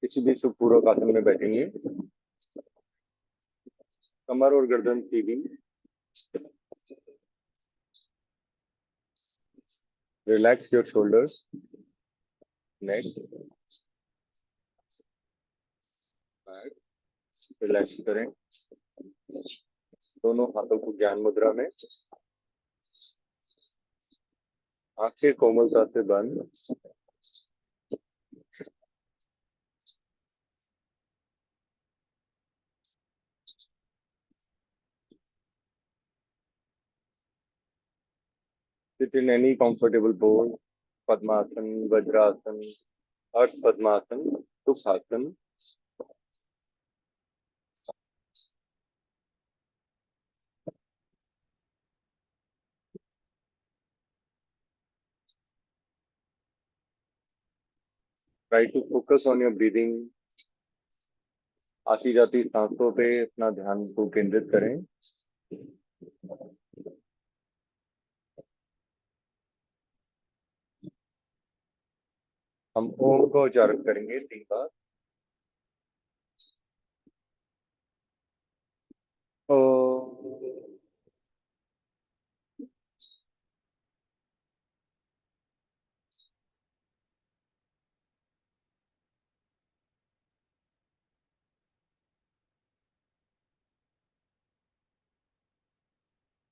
किसी भी सुखपूर्वक आसन में बैठेंगे। कमर और गर्दन सीधी। Relax your shoulders, neck, back. Relax करें। दोनों हाथों को ज्ञान मुद्रा में, आंखें कोमलता से बंद। Sit in any comfortable pose. Padmasana, Vajrasana, Ardha Padmasana, Sukhasana. Try to focus on your breathing. आती जाती सांसों पे अपना ध्यान को केंद्रित करें। हम ओम का उच्चारण करेंगे 3 बार। ओ।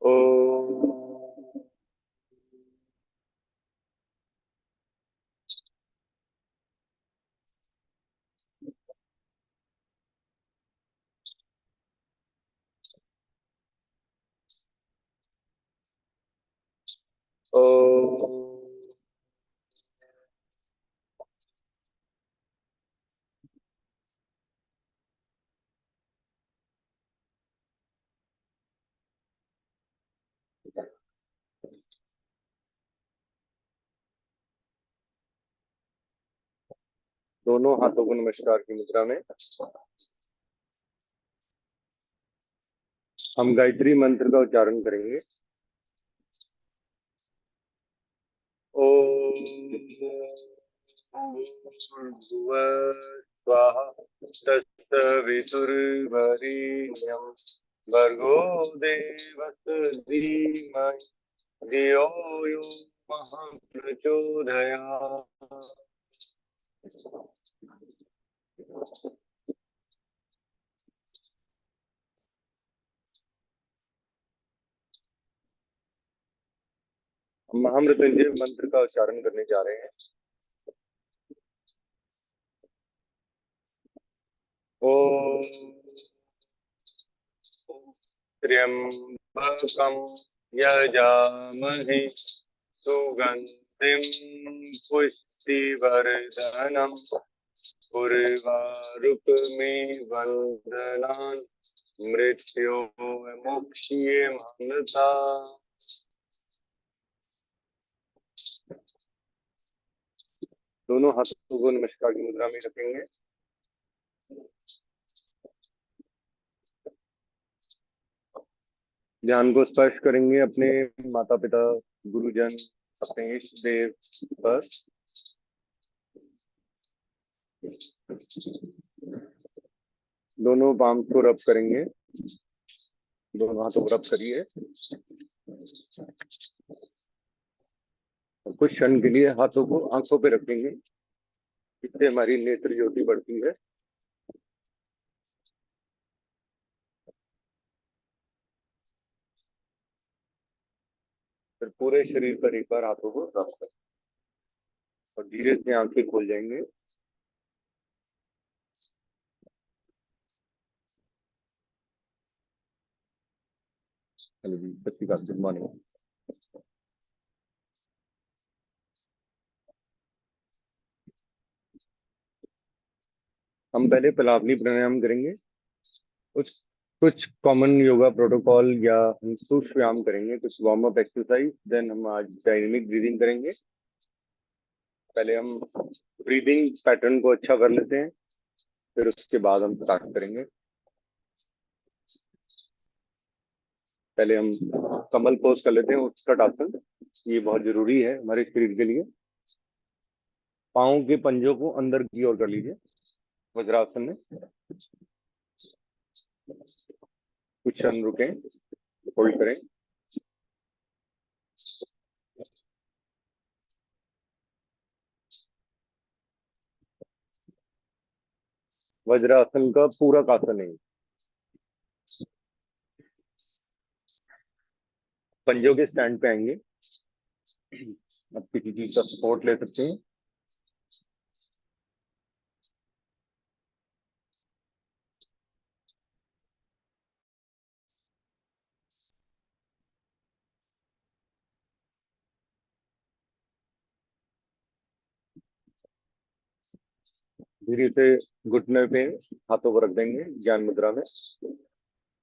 ओ। ओ। दोनों हाथों को नमस्कार की मुद्रा में। हम गायत्री मंत्र का उच्चारण करेंगे। ओम भूर्भुवः स्वः तत्सवितुर्वरेण्यं भर्गो देवस्य धीमहि धियो यो नः प्रचोदयात्। हम महामृत्युंजय मंत्र का उच्चारण करने जा रहे हैं। ओम त्र्यंबकं यजामहे सुगंधिं पुष्टिवर्धनम् उर्वारुकमेव वन्दनान् मृत्योर्मुक्षीयमामृता। दोनों हाथों को नमस्कार की मुद्रा में रखेंगे। ध्यान को स्पर्श करेंगे अपने माता पिता, गुरुजन, अपने इष्ट देव पर। दोनों पाम को रब करेंगे। दोनों हाथों को रब करिए। कुछ क्षण के लिए हाथों को आंखों पे रखेंगे, इससे हमारी नेत्र ज्योति बढ़ती है। फिर पूरे शरीर पर एक बार हाथों को रब करें और धीरे से आंखें खोल जाएंगे। हेलो जी, सत श्री अकाल, गुड मॉर्निंग। हम पहले पलावनी प्राणायाम करेंगे। कुछ कुछ कॉमन योगा प्रोटोकॉल या हम सूक्ष्म व्यायाम करेंगे, कुछ वार्म अप एक्सरसाइज। देन हम आज डायनेमिक ब्रीदिंग करेंगे। पहले हम ब्रीदिंग पैटर्न को अच्छा कर लेते हैं, फिर उसके बाद हम स्टार्ट करेंगे। पहले हम कमल पोज कर लेते हैं, उत्कट आसन। ये बहुत जरूरी है हमारे शरीर के लिए। पाँव के पंजों को अंदर की ओर कर लीजिए। वज्रासन में कुछ क्षण रुकें, होल्ड करें। वज्रासन का पूरा आसन है। पंजों के स्टैंड पे आएंगे। अब किसी चीज का सपोर्ट ले सकते हैं। धीरे से घुटने पे हाथों को रख देंगे ज्ञान मुद्रा में।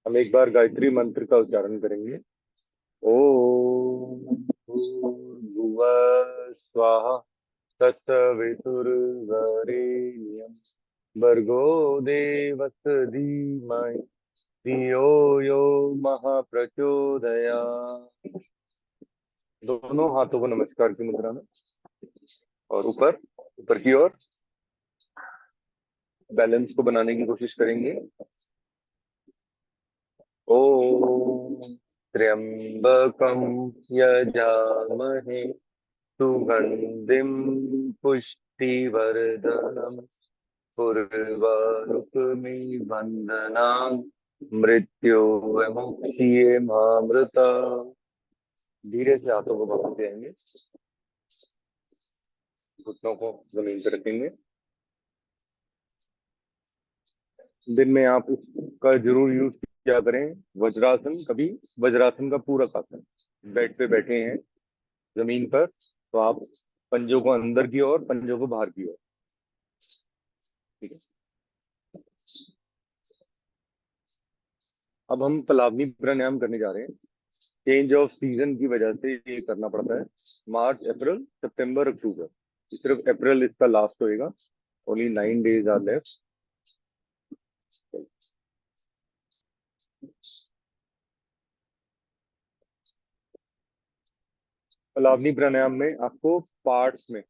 हम एक बार गायत्री मंत्र का उच्चारण करेंगे। ओम भूर्भुवः स्वाहा तत्सवितुर्वरेण्यं भर्गो देवस्य धीमहि धियो यो महाप्रचोदयात्। दोनों हाथों को नमस्कार की मुद्रा में, और ऊपर ऊपर की ओर बैलेंस को बनाने की कोशिश करेंगे। ओम त्र्यंबकं यजामहे सुगंधिं पुष्टिवर्धनम् उर्वारुकमिबन्धनान् मृत्योर्मुक्षीयमामृता। धीरे से हाथों को वापस देंगे, घुटनों को जमीन पर रखेंगे। दिन में आप इसका जरूर यूज किया करें। वज्रासन, कभी वज्रासन का पूरा आसन। बेड पे बैठे हैं जमीन पर, तो आप पंजों को अंदर की ओर, पंजों को बाहर की ओर। ठीक है। अब हम पलावनी प्राणायाम करने जा रहे हैं। चेंज ऑफ सीजन की वजह से ये करना पड़ता है। मार्च, अप्रैल, सितंबर, अक्टूबर, सिर्फ अप्रैल इसका लास्ट होएगा। Only 9 days are left. Plavini pranayama में आपको पार्ट्स में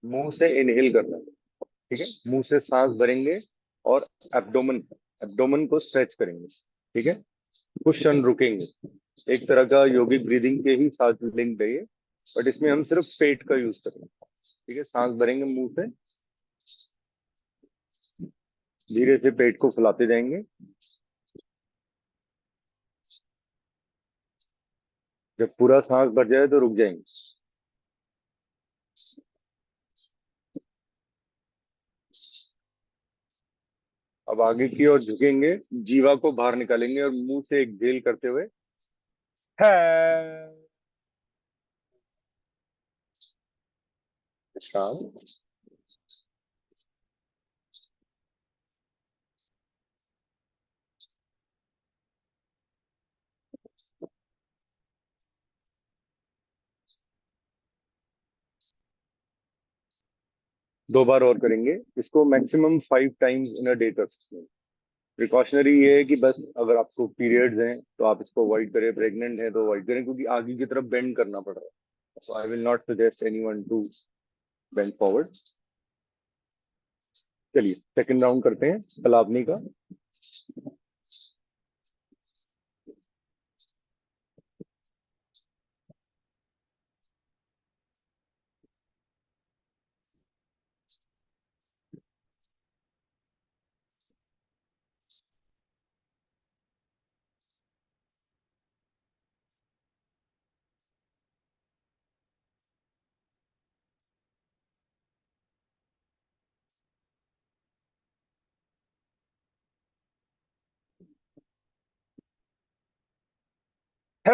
मुंह से इनहेल करना है। ठीक है, मुंह से सांस भरेंगे और एब्डोमेन एब्डोमेन को स्ट्रेच करेंगे। ठीक है, कुछ क्षण रुकेंगे। एक तरह का योगिक ब्रीदिंग के ही साथ लिंक है ये, बट इसमें हम सिर्फ पेट का यूज करेंगे। ठीक है, सांस भरेंगे मुंह से, धीरे से पेट को फुलाते जाएंगे। जब पूरा सांस भर जाए तो रुक जाएंगे। अब आगे की ओर झुकेंगे, जीवा को बाहर निकालेंगे और मुंह से एक्सहेल करते हुए है शांत। 2 बार और करेंगे इसको, maximum 5 times in a day कर सकते हैं। प्रिकॉशनरी ये है कि बस अगर आपको पीरियड्स हैं तो आप इसको अवॉइड करें, प्रेग्नेंट है तो अवॉइड करें, क्योंकि आगे की तरफ बेंड करना पड़ रहा है। So I will not suggest anyone to bend forward. चलिए सेकंड राउंड करते हैं कलावनी का। है।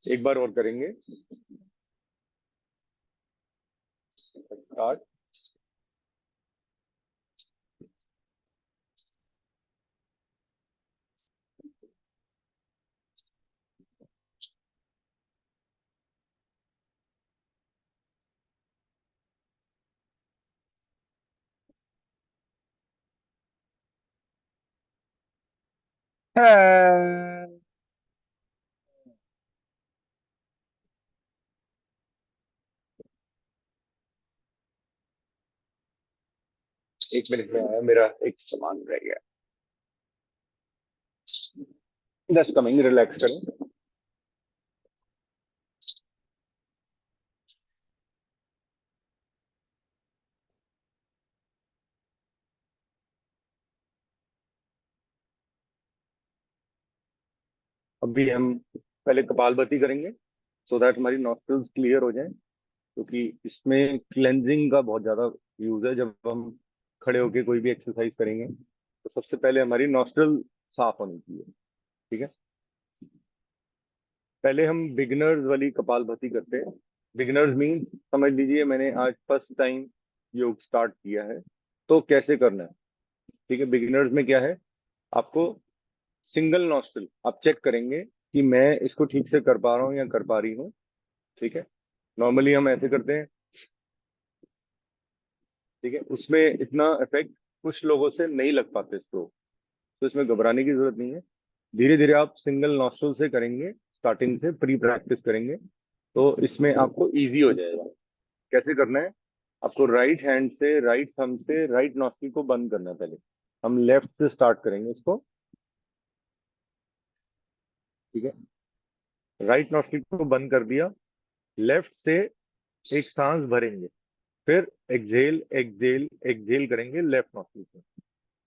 एक बार और करेंगे। स्टार्ट। हाँ। एक मिनट में आया, मेरा एक सामान रह गया। जस्ट कमिंग, रिलैक्स करें। अभी हम पहले कपालभाति करेंगे, सो दैट हमारी नॉस्ट्रल्स क्लियर हो जाएं, क्योंकि इसमें क्लेंजिंग का बहुत ज्यादा यूज है। जब हम खड़े होके कोई भी एक्सरसाइज करेंगे तो सबसे पहले हमारी नॉस्ट्रल साफ होनी चाहिए। ठीक है। पहले हम बिगिनर्स वाली कपालभाति करते हैं। बिगिनर्स मीन्स, समझ लीजिए मैंने आज फर्स्ट टाइम योग स्टार्ट किया है, तो कैसे करना है। ठीक है। बिगिनर्स में क्या है, आपको सिंगल नॉस्ट्रल आप चेक करेंगे कि मैं इसको ठीक से कर पा रहा हूँ या कर पा रही हूँ। ठीक है। नॉर्मली हम ऐसे करते हैं। ठीक है। उसमें इतना इफेक्ट कुछ लोगों से नहीं लग पाते स्ट्रोक, तो इसमें घबराने की जरूरत नहीं है। धीरे धीरे आप सिंगल नॉस्ट्रल से करेंगे, स्टार्टिंग से प्री प्रैक्टिस करेंगे, तो इसमें आपको इजी हो जाएगा। कैसे करना है, आपको राइट हैंड से, राइट थंब से राइट नॉस्ट्रल को बंद करना है। पहले हम लेफ्ट से स्टार्ट करेंगे इसको। ठीक है। राइट नॉस्ट्रल को बंद कर दिया, लेफ्ट से एक सांस भरेंगे, फिर एक्सहेल एक्सहेल एक्सहेल करेंगे लेफ्ट नॉस्ट्रल से।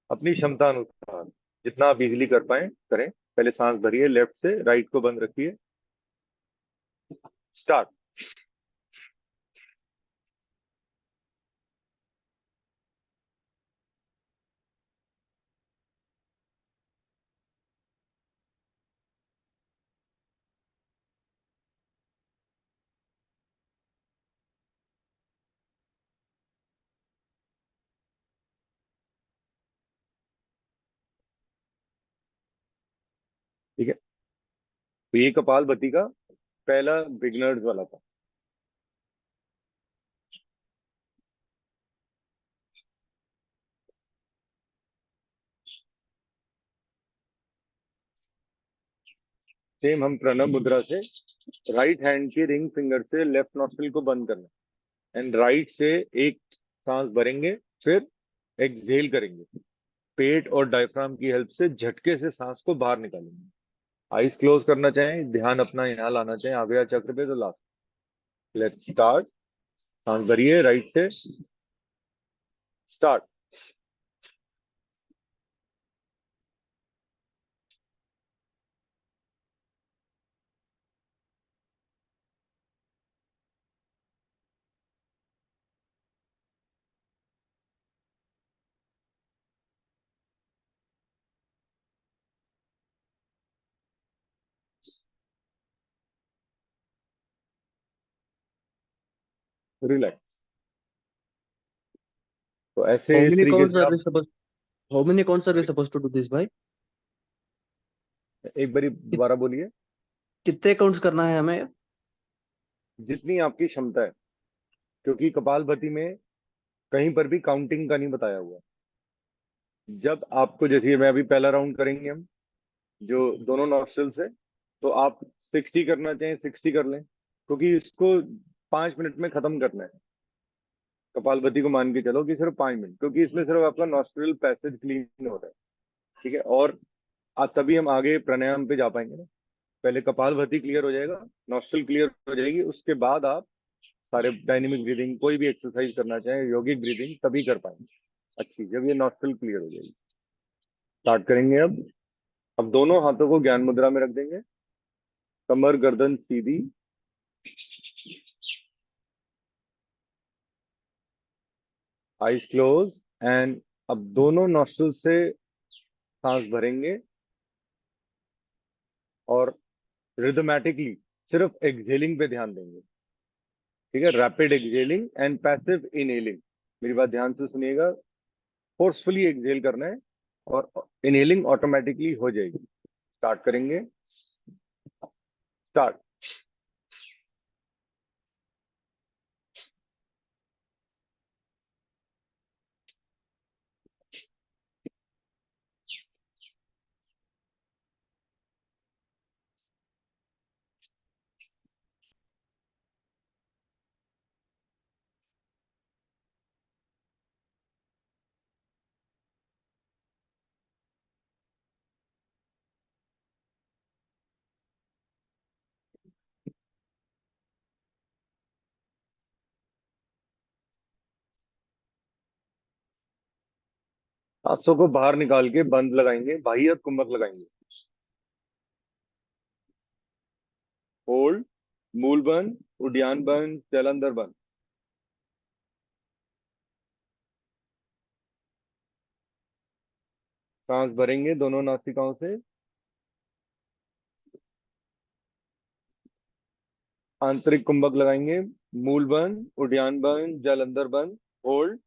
अपनी क्षमता अनुसार जितना आप इजीली कर पाए करें। पहले सांस भरिए लेफ्ट से, राइट को बंद रखिए। स्टार्ट। ठीक है। तो ये कपाल भाती का पहला बिगनर्स वाला था। सेम हम प्रणब मुद्रा से राइट हैंड के रिंग फिंगर से लेफ्ट नॉस्ट्रल को बंद करना, एंड राइट से एक सांस भरेंगे, फिर एक्सहेल करेंगे। पेट और डायफ्राम की हेल्प से झटके से सांस को बाहर निकालेंगे। आइज क्लोज करना चाहें, ध्यान अपना यहाँ लाना चाहें आग्रा चक्र पे, तो लास्ट। Let's start. सांस भरिए राइट से। स्टार्ट। रिलैक्स। तो ऐसे How इस many तरीके counts से are we आप supposed? How many counts are we supposed to do this, भाई? एक बारी कि, दोबारा बोलिए। कितने काउंट्स करना है हमें? जितनी आपकी क्षमता है, क्योंकि कपालभाति में कहीं पर भी काउंटिंग का नहीं बताया हुआ। जब आपको, जैसे मैं अभी पहला राउंड करेंगे हम, जो दोनों नॉस्ट्रल से, तो आप 60 करना चाहें 60 कर लें, क्योंकि इसको 5 मिनट में खत्म करना है। कपालभाति को मान के चलो कि सिर्फ 5 मिनट, क्योंकि इसमें सिर्फ आपका नॉस्ट्रल पैसेज क्लीन हो रहा है। ठीक है। और तभी हम आगे प्राणायाम पे जा पाएंगे ना। पहले कपालभाति क्लियर हो जाएगा, नॉस्ट्रल क्लियर हो जाएगी, उसके बाद आप सारे डायनेमिक ब्रीदिंग कोई भी एक्सरसाइज करना चाहें, योगिक ब्रीदिंग, तभी कर पाएंगे अच्छी, जब ये नॉस्ट्रल क्लियर हो जाएगी। स्टार्ट करेंगे अब दोनों हाथों को ज्ञान मुद्रा में रख देंगे, कमर गर्दन सीधी, आईज क्लोज, एंड अब दोनों नॉस्ट्रल से सांस भरेंगे और रिदमेटिकली सिर्फ एक्सहेलिंग पे ध्यान देंगे। ठीक है। Rapid exhaling and passive inhaling. मेरी बात ध्यान से सुनिएगा। फोर्सफुली एक्सहेल करना है और इनहेलिंग ऑटोमेटिकली हो जाएगी। स्टार्ट करेंगे। स्टार्ट। सांसों को बाहर निकाल के बंद लगाएंगे, बाह्य कुंभक लगाएंगे। होल्ड, मूल बंद, उद्यान बंद, जलंधर बंद। सांस भरेंगे दोनों नासिकाओं से। आंतरिक कुंभक लगाएंगे। मूल बंद, उद्यान बंद, जल अंदर बंद। Hold,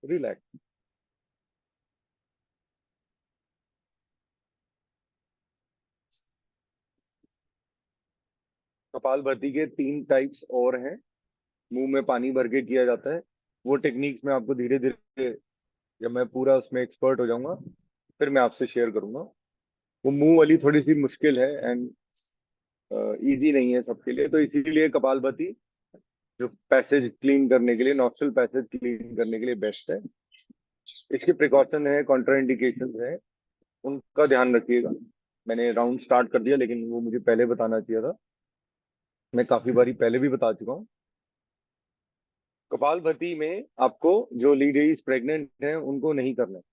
relax. कपालभाति के 3 टाइप्स और हैं। मुंह में पानी भर के किया जाता है। वो टेक्निक्स मैं आपको धीरे धीरे, जब मैं पूरा उसमें एक्सपर्ट हो जाऊंगा, फिर मैं आपसे शेयर करूंगा। वो मुंह वाली थोड़ी सी मुश्किल है एंड इजी नहीं है सबके लिए, तो इसीलिए कपालभाति जो पैसेज क्लीन करने के लिए, नॉस्ट्रल पैसेज क्लीन करने के लिए बेस्ट है। इसके प्रिकॉशन है, कॉन्ट्राइंडिकेशन है, उनका ध्यान रखिएगा। मैंने राउंड स्टार्ट कर दिया, लेकिन वो मुझे पहले बताना चाहिए था। मैं काफी बारी पहले भी बता चुका हूँ। कपालभाति में आपको, जो लेडीज प्रेग्नेंट हैं उनको नहीं करना है,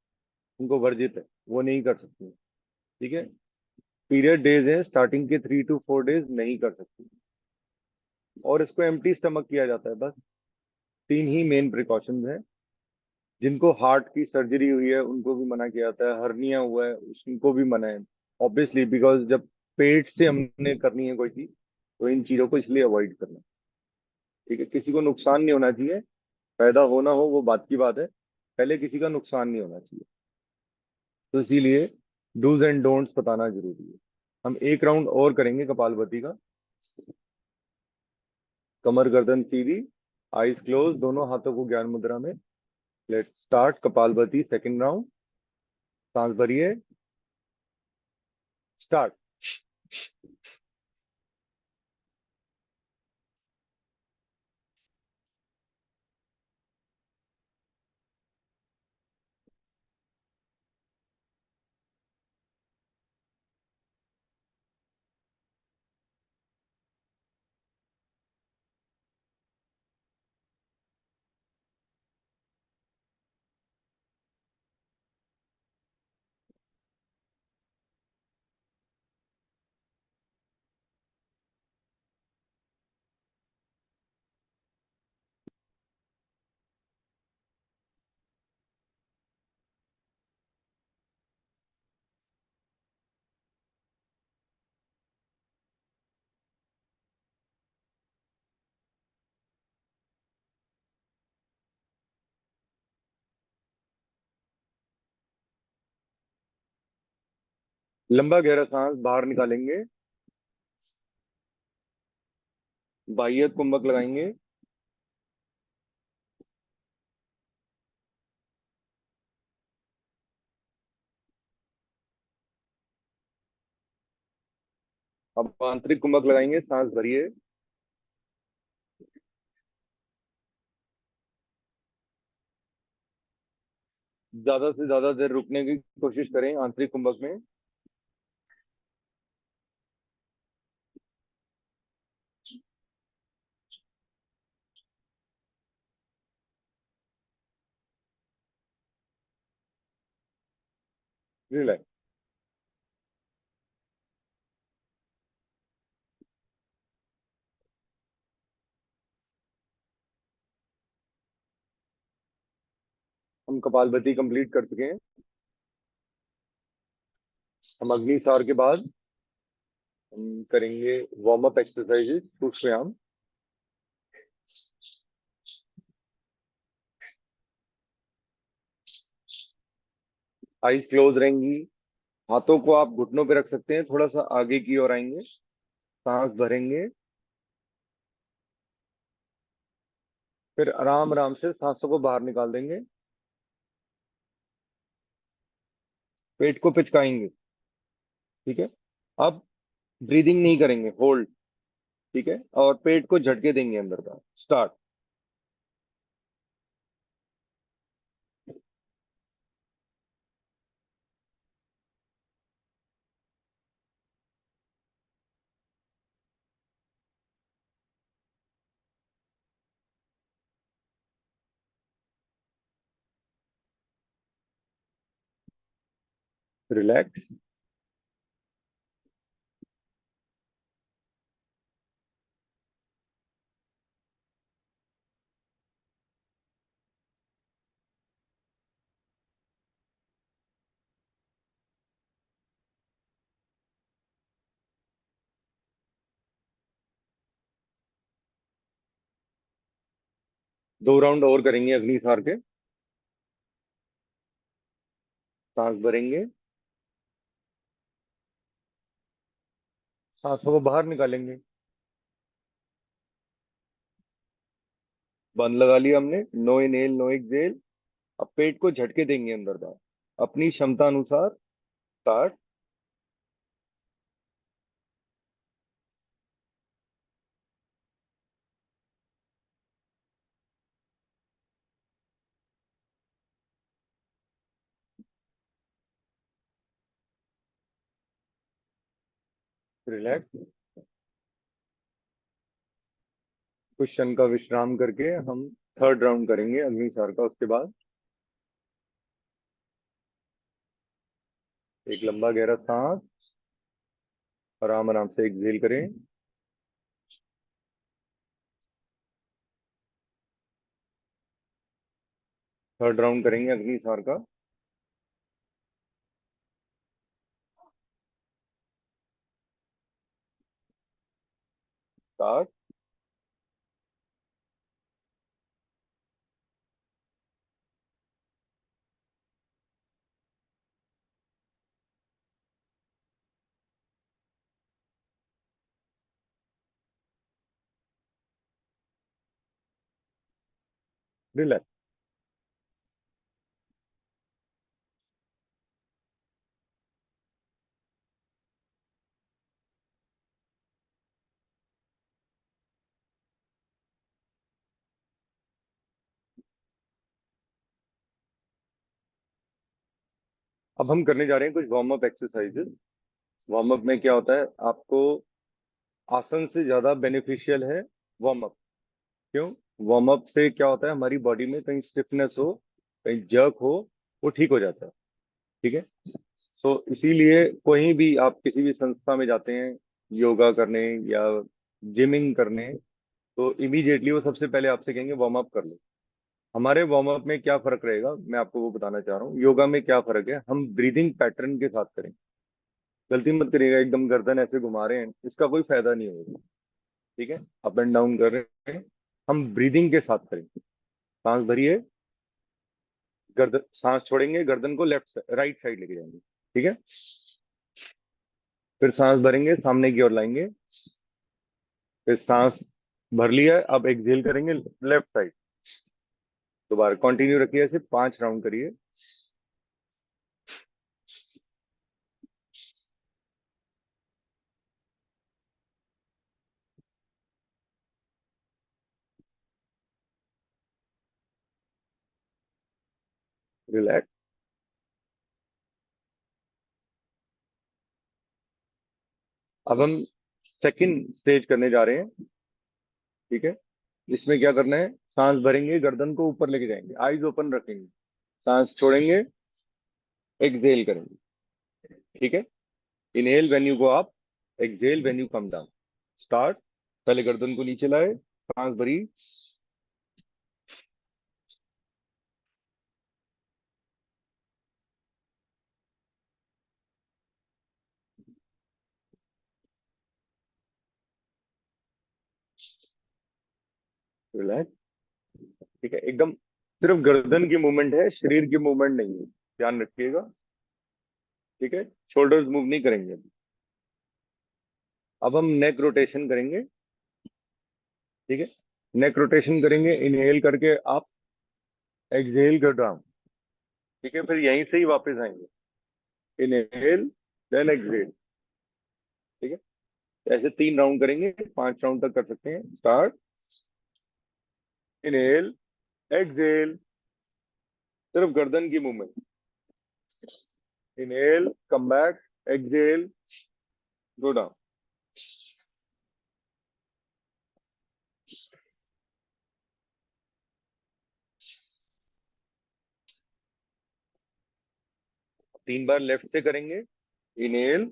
उनको वर्जित है, वो नहीं कर सकती। ठीक है। पीरियड डेज है, स्टार्टिंग के 3 to 4 डेज नहीं कर सकती। और इसको एम्प्टी स्टमक किया जाता है बस। 3 ही मेन प्रिकॉशंस हैं। जिनको हार्ट की सर्जरी हुई है उनको भी मना किया जाता है, हर्निया हुआ है उनको भी मना है। ऑब्वियसली, बिकॉज जब पेट से हमने करनी है कोई चीज, तो इन चीजों को इसलिए अवॉइड करना। ठीक है, किसी को नुकसान नहीं होना चाहिए। पैदा होना हो वो बात की बात है, पहले किसी का नुकसान नहीं होना चाहिए। तो इसीलिए डूज एंड डोंट्स बताना जरूरी है। हम एक राउंड और करेंगे कपालभाति का। कमर गर्दन सीधी, आईज क्लोज, दोनों हाथों को ज्ञान मुद्रा में। Let's start kapalbhati second round. सांस भरिए। स्टार्ट। लंबा गहरा सांस बाहर निकालेंगे। बाह्य कुंभक लगाएंगे। अब आंतरिक कुंभक लगाएंगे, सांस भरिए। ज्यादा से ज्यादा देर रुकने की कोशिश करें आंतरिक कुंभक में। रिलैक्स। हम कपालभाति कंप्लीट कर चुके हैं। हम अग्नि सार के बाद हम करेंगे वार्म अप एक्सरसाइजेस, प्राणायाम। आईज क्लोज रहेंगी। हाथों को आप घुटनों पे रख सकते हैं, थोड़ा सा आगे की ओर आएंगे। सांस भरेंगे। फिर आराम आराम से सांसों को बाहर निकाल देंगे। पेट को पिचकाएंगे। ठीक है। अब ब्रीदिंग नहीं करेंगे, होल्ड। ठीक है, और पेट को झटके देंगे अंदर का। स्टार्ट। रिलैक्स। 2 राउंड और करेंगे अग्निसार के। सांस भरेंगे, सांसों को बाहर निकालेंगे। बंद लगा लिया हमने, नो इनहेल नो एक्सहेल। अब पेट को झटके देंगे अंदर बाहर अपनी क्षमता अनुसार। स्टार्ट। रिलैक्स। कुछ क्षण का विश्राम करके हम 3rd राउंड करेंगे अग्निसार का। उसके बाद एक लंबा गहरा सांस, आराम आराम से एक्सहेल करें। 3rd राउंड करेंगे अग्निसार का। स्टार्ट। रिलैक्स। अब हम करने जा रहे हैं कुछ warm up exercises. Warm up में क्या होता है, आपको आसन से ज्यादा बेनिफिशियल है वार्म अप। क्यों? वार्म अप से क्या होता है, हमारी बॉडी में कहीं स्टिफनेस हो, कहीं जर्क हो, वो ठीक हो जाता है। ठीक है। तो इसीलिए कोई भी आप किसी भी संस्था में जाते हैं योगा करने या जिमिंग करने, तो इमीडिएटली वो सबसे पहले आपसे कहेंगे वार्म अप कर लो। हमारे वार्म अप में क्या फर्क रहेगा, मैं आपको वो बताना चाह रहा हूँ। योगा में क्या फर्क है, हम ब्रीदिंग पैटर्न के साथ करें। गलती मत करिएगा, एकदम गर्दन ऐसे घुमा रहे हैं, इसका कोई फायदा नहीं होगा। ठीक है। अप एंड डाउन कर रहे हैं, हम ब्रीदिंग के साथ करें। सांस भरिए, गर्दन सांस छोड़ेंगे, गर्दन को लेफ्ट राइट साइड लेके जाएंगे। ठीक है। फिर सांस भरेंगे, सामने की ओर लाएंगे। फिर सांस भर लिया, अब एक्सहेल करेंगे लेफ्ट साइड। दोबारा कंटिन्यू रखिए, ऐसे 5 राउंड करिए। रिलैक्स। अब हम सेकंड स्टेज करने जा रहे हैं। ठीक है। इसमें क्या करना है, सांस भरेंगे, गर्दन को ऊपर लेके जाएंगे, आईज ओपन रखेंगे। सांस छोड़ेंगे, एक्सहेल करेंगे। ठीक है। Inhale when you go up, exhale when you come down. Start. पहले गर्दन को नीचे लाए, सांस भरी। रिलैक्स। ठीक है, एकदम सिर्फ गर्दन की मूवमेंट है, शरीर की मूवमेंट नहीं है, ध्यान रखिएगा। ठीक है। शोल्डर्स मूव नहीं करेंगे। अब हम नेक रोटेशन करेंगे। ठीक है। नेक रोटेशन करेंगे, इनहेल करके आप, एक्सहेल कर डाउन। ठीक है। फिर यहीं से ही वापस आएंगे, इनहेल देन एक्सहेल। ठीक है। ऐसे 3 राउंड करेंगे, 5 राउंड तक कर सकते हैं। स्टार्ट। इनहेल, एक्सहेल, सिर्फ गर्दन की movement. Inhale, come back, exhale, go down. 3 बार लेफ्ट से करेंगे। Inhale,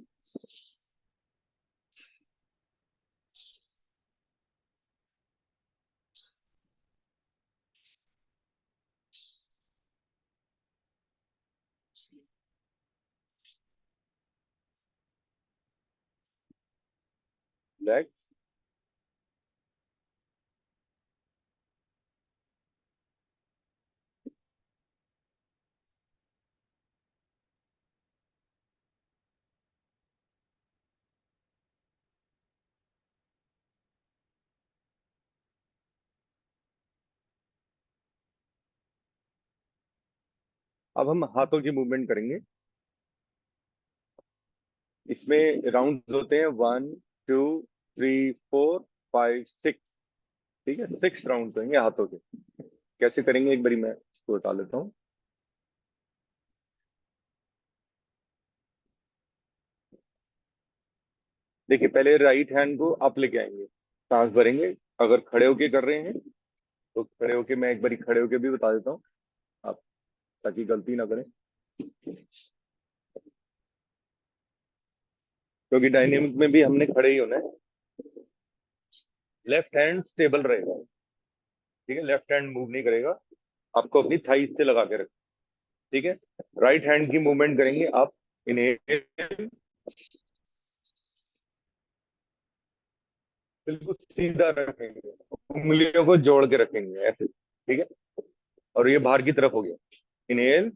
relax. अब हम हाथों की मूवमेंट करेंगे। इसमें राउंड होते हैं 1 2 3 4 5 6। ठीक है, 6 राउंड होंगे हाथों के। कैसे करेंगे एक बारी मैं इसको बता लेता हूँ। देखिए, पहले राइट हैंड को अप लेके आएंगे, सांस भरेंगे। अगर खड़े होके कर रहे हैं तो खड़े होके, मैं एक बारी खड़े होके भी बता देता हूँ आप, ताकि गलती ना करें, क्योंकि डायनेमिक में भी हमने खड़े ही होना है। लेफ्ट हैंड स्टेबल रहेगा। ठीक है, लेफ्ट हैंड मूव नहीं करेगा। आपको अपनी थाई से लगा के रख। ठीक है, राइट हैंड की मूवमेंट करेंगे आप। इन्हेल, बिल्कुल सीधा रखेंगे, उंगलियों को जोड़ के रखेंगे ऐसे। ठीक है, और ये बाहर की तरफ हो गया। Inhale,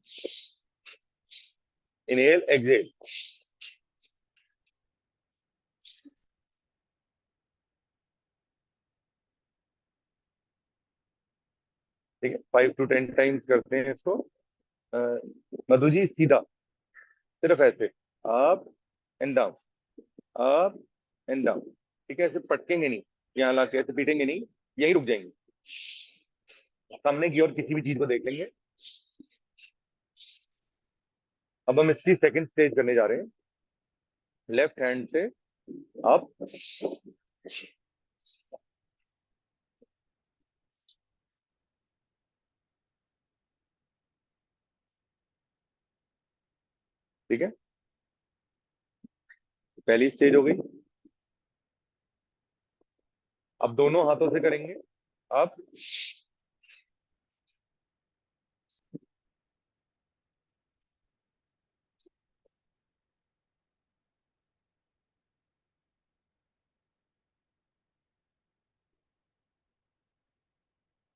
inhale, exhale. ठीक है, 5 to 10 टाइम्स करते हैं इसको। अ, मधु जी, सीधा, सिर्फ ऐसे, up and down, up and down. ठीक है, ऐसे पटकेंगे नहीं, यहाँ ला के ऐसे पीटेंगे नहीं, यहीं रुक जाएंगे। सामने की ओर किसी भी चीज को देख लेंगे। अब हम इसकी सेकंड स्टेज करने जा रहे हैं। लेफ्ट हैंड से अप, ठीक है, पहली स्टेज हो गई। अब दोनों हाथों से करेंगे। Up,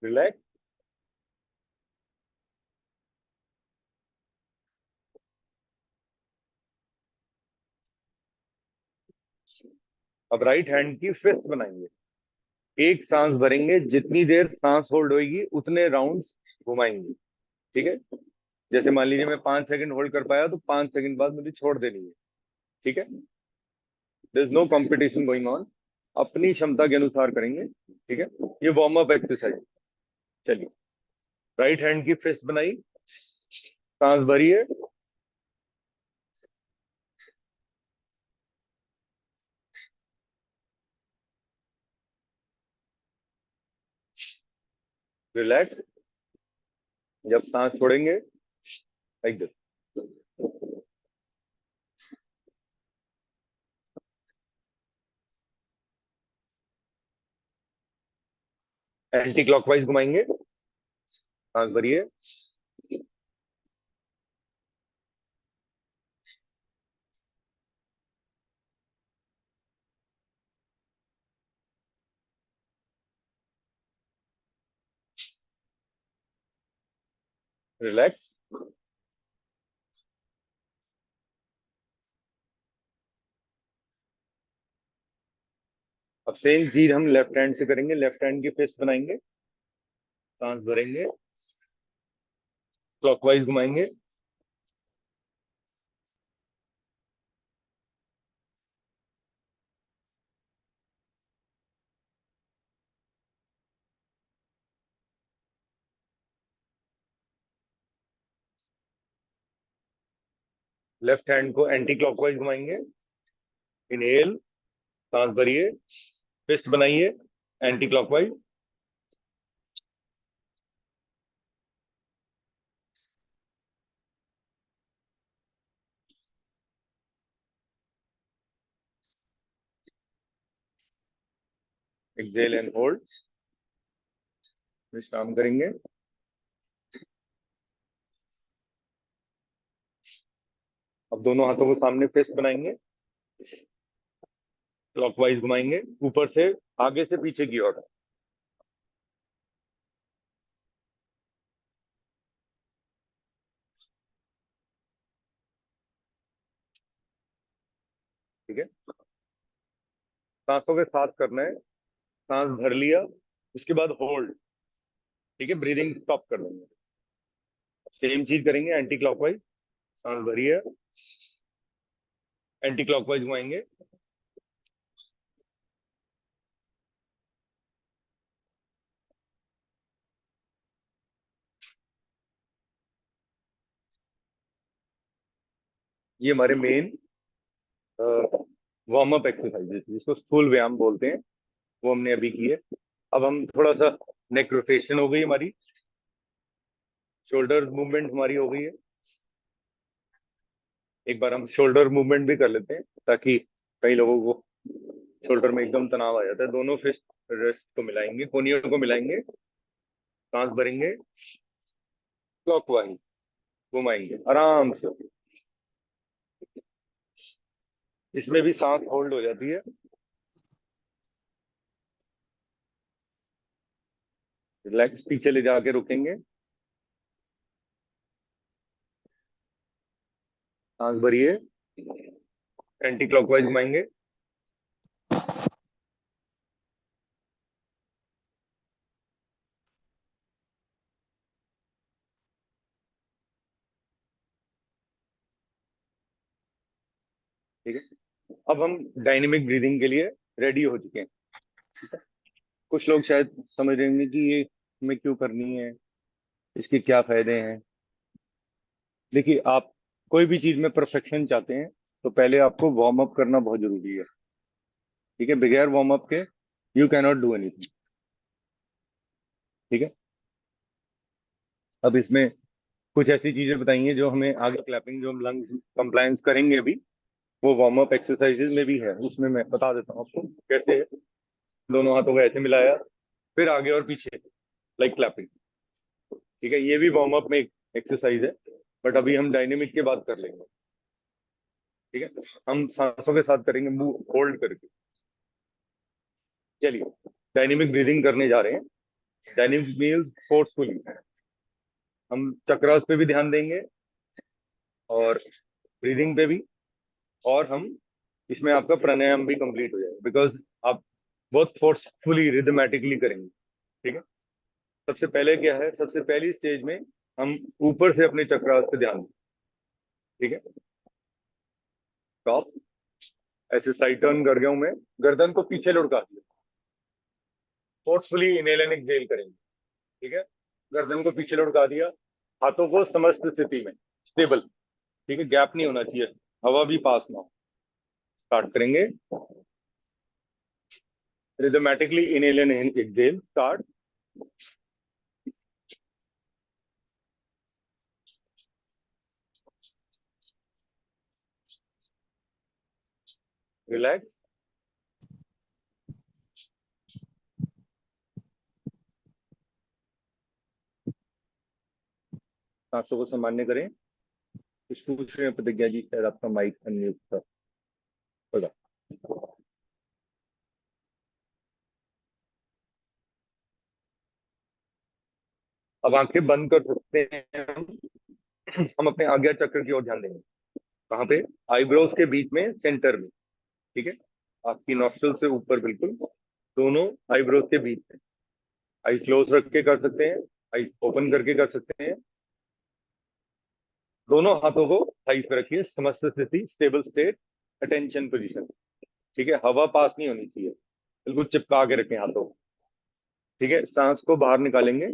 relax. अब राइट हैंड की फिस्ट बनाएंगे। एक सांस भरेंगे, जितनी देर सांस होल्ड होगी उतने राउंड्स घुमाएंगे। ठीक है, जैसे मान लीजिए मैं 5 सेकंड होल्ड कर पाया तो 5 सेकंड बाद मुझे छोड़ देनी है। ठीक है, there is no competition going on, अपनी क्षमता के अनुसार करेंगे। ठीक है, ये वार्म अप एक्सरसाइज। चलिए, राइट हैंड की फिस्ट बनाई, सांस भरिए, रिलैक्स। जब सांस छोड़ेंगे, लाइक दिस, एंटी क्लॉकवाइज घुमाएंगे। सांस भरिए, रिलैक्स। अब सेम चीज हम लेफ्ट हैंड से करेंगे। लेफ्ट हैंड की फिस्ट बनाएंगे, सांस भरेंगे, क्लॉकवाइज घुमाएंगे। लेफ्ट हैंड को एंटी क्लॉकवाइज घुमाएंगे। इनहेल, सांस भरिए, फिस्ट बनाइए, anti clockwise. Exhale and hold, विश्राम करेंगे। अब दोनों हाथों को सामने फेस बनाएंगे, क्लॉकवाइज घुमाएंगे ऊपर से आगे से पीछे की ओर। ठीक है, सांसों के साथ करना है। सांस भर लिया, उसके बाद होल्ड। ठीक है, ब्रीदिंग स्टॉप कर देंगे। सेम चीज करेंगे एंटी क्लॉकवाइज। सांस भरी है, एंटी क्लॉकवाइज घुमाएंगे। ये हमारे मेन वार्म अप एक्सरसाइजेस जिसको स्थूल व्यायाम बोलते हैं, वो हमने अभी की है। अब हम थोड़ा सा नेक रोटेशन हो गई हमारी, शोल्डर मूवमेंट हमारी हो गई है। एक बार हम शोल्डर मूवमेंट भी कर लेते हैं, ताकि कई लोगों को शोल्डर में एकदम तनाव आ जाता है। दोनों फिस्ट रेस्ट को मिलाएंगे, कोनियों को मिलाएंगे, सांस भरेंगे, क्लॉकवाइज घुमाएंगे आराम से। इसमें भी सांस होल्ड हो जाती है। रिलैक्स, पीछे ले जाके रुकेंगे, सांस भरिए, एंटी क्लॉकवाइज घुमाएंगे। ठीक है, अब हम डायनेमिक ब्रीदिंग के लिए रेडी हो चुके हैं। ठीक है? कुछ लोग शायद समझ रहे होंगे कि ये हमें क्यों करनी है, इसके क्या फायदे हैं। देखिए, आप कोई भी चीज में परफेक्शन चाहते हैं तो पहले आपको वार्म अप करना बहुत जरूरी है। ठीक है, बगैर वार्म अप के you can not do anything. ठीक है, अब इसमें कुछ ऐसी चीजें बताइए जो हमें आगे क्लैपिंग, जो हम लंग्स कंप्लायंस करेंगे अभी, वो वार्म अप एक्सरसाइजेज में भी है। उसमें मैं बता देता हूँ आपको कैसे है। दोनों हाथों को ऐसे मिलाया, फिर आगे और पीछे, लाइक क्लैपिंग। ठीक है, ये भी वार्म अप में एक एक्सरसाइज है, बट अभी हम डायनेमिक की बात कर लेंगे। ठीक है, हम सांसों के साथ करेंगे, मुंह होल्ड करके। चलिए, डायनेमिक ब्रीदिंग करने जा रहे हैं। Dynamic means forcefully. हम चक्रास पे भी ध्यान देंगे और ब्रीदिंग पे भी, और हम इसमें आपका प्राणायाम भी कंप्लीट हो जाएगा, बिकॉज आप बहुत फोर्सफुली रिदमेटिकली करेंगे। ठीक है, सबसे पहले क्या है, सबसे पहली स्टेज में हम ऊपर से अपने चक्रास पे ध्यान दें। ठीक है, टॉप, ऐसे साइड टर्न कर गया हूं मैं, गर्दन को पीछे लुढ़का दिया, फोर्सफुली इनहेल एंड एक्सहेल करेंगे। ठीक है, गर्दन को पीछे लुढ़का दिया, हाथों को समस्त स्थिति में स्टेबल। ठीक है, गैप नहीं होना चाहिए, हवा भी पास ना हो। स्टार्ट करेंगे, rhythmically inhale and exhale. Start, relax, सांसों को सामान्य करें। कुछ पूछ रहे हैं प्रतिज्ञा जी, शायद आपका माइक अनम्यूट था, होगा। अब आंखें बंद कर सकते हैं हम अपने आज्ञा चक्र की ओर ध्यान देंगे। कहाँ पे, आईब्रोज के बीच में, सेंटर में। ठीक है, आपकी नॉस्ट्रल से ऊपर बिल्कुल, दोनों आईब्रोज के बीच में। आई क्लोज रख के कर सकते हैं, आई ओपन करके कर सकते हैं। दोनों हाथों को थाइस पे रखिए, समस्त स्थिति, स्टेबल स्टेट, अटेंशन पोजीशन। ठीक है, हवा पास नहीं होनी चाहिए, बिल्कुल चिपका के रखें हाथों को। ठीक है, सांस को बाहर निकालेंगे,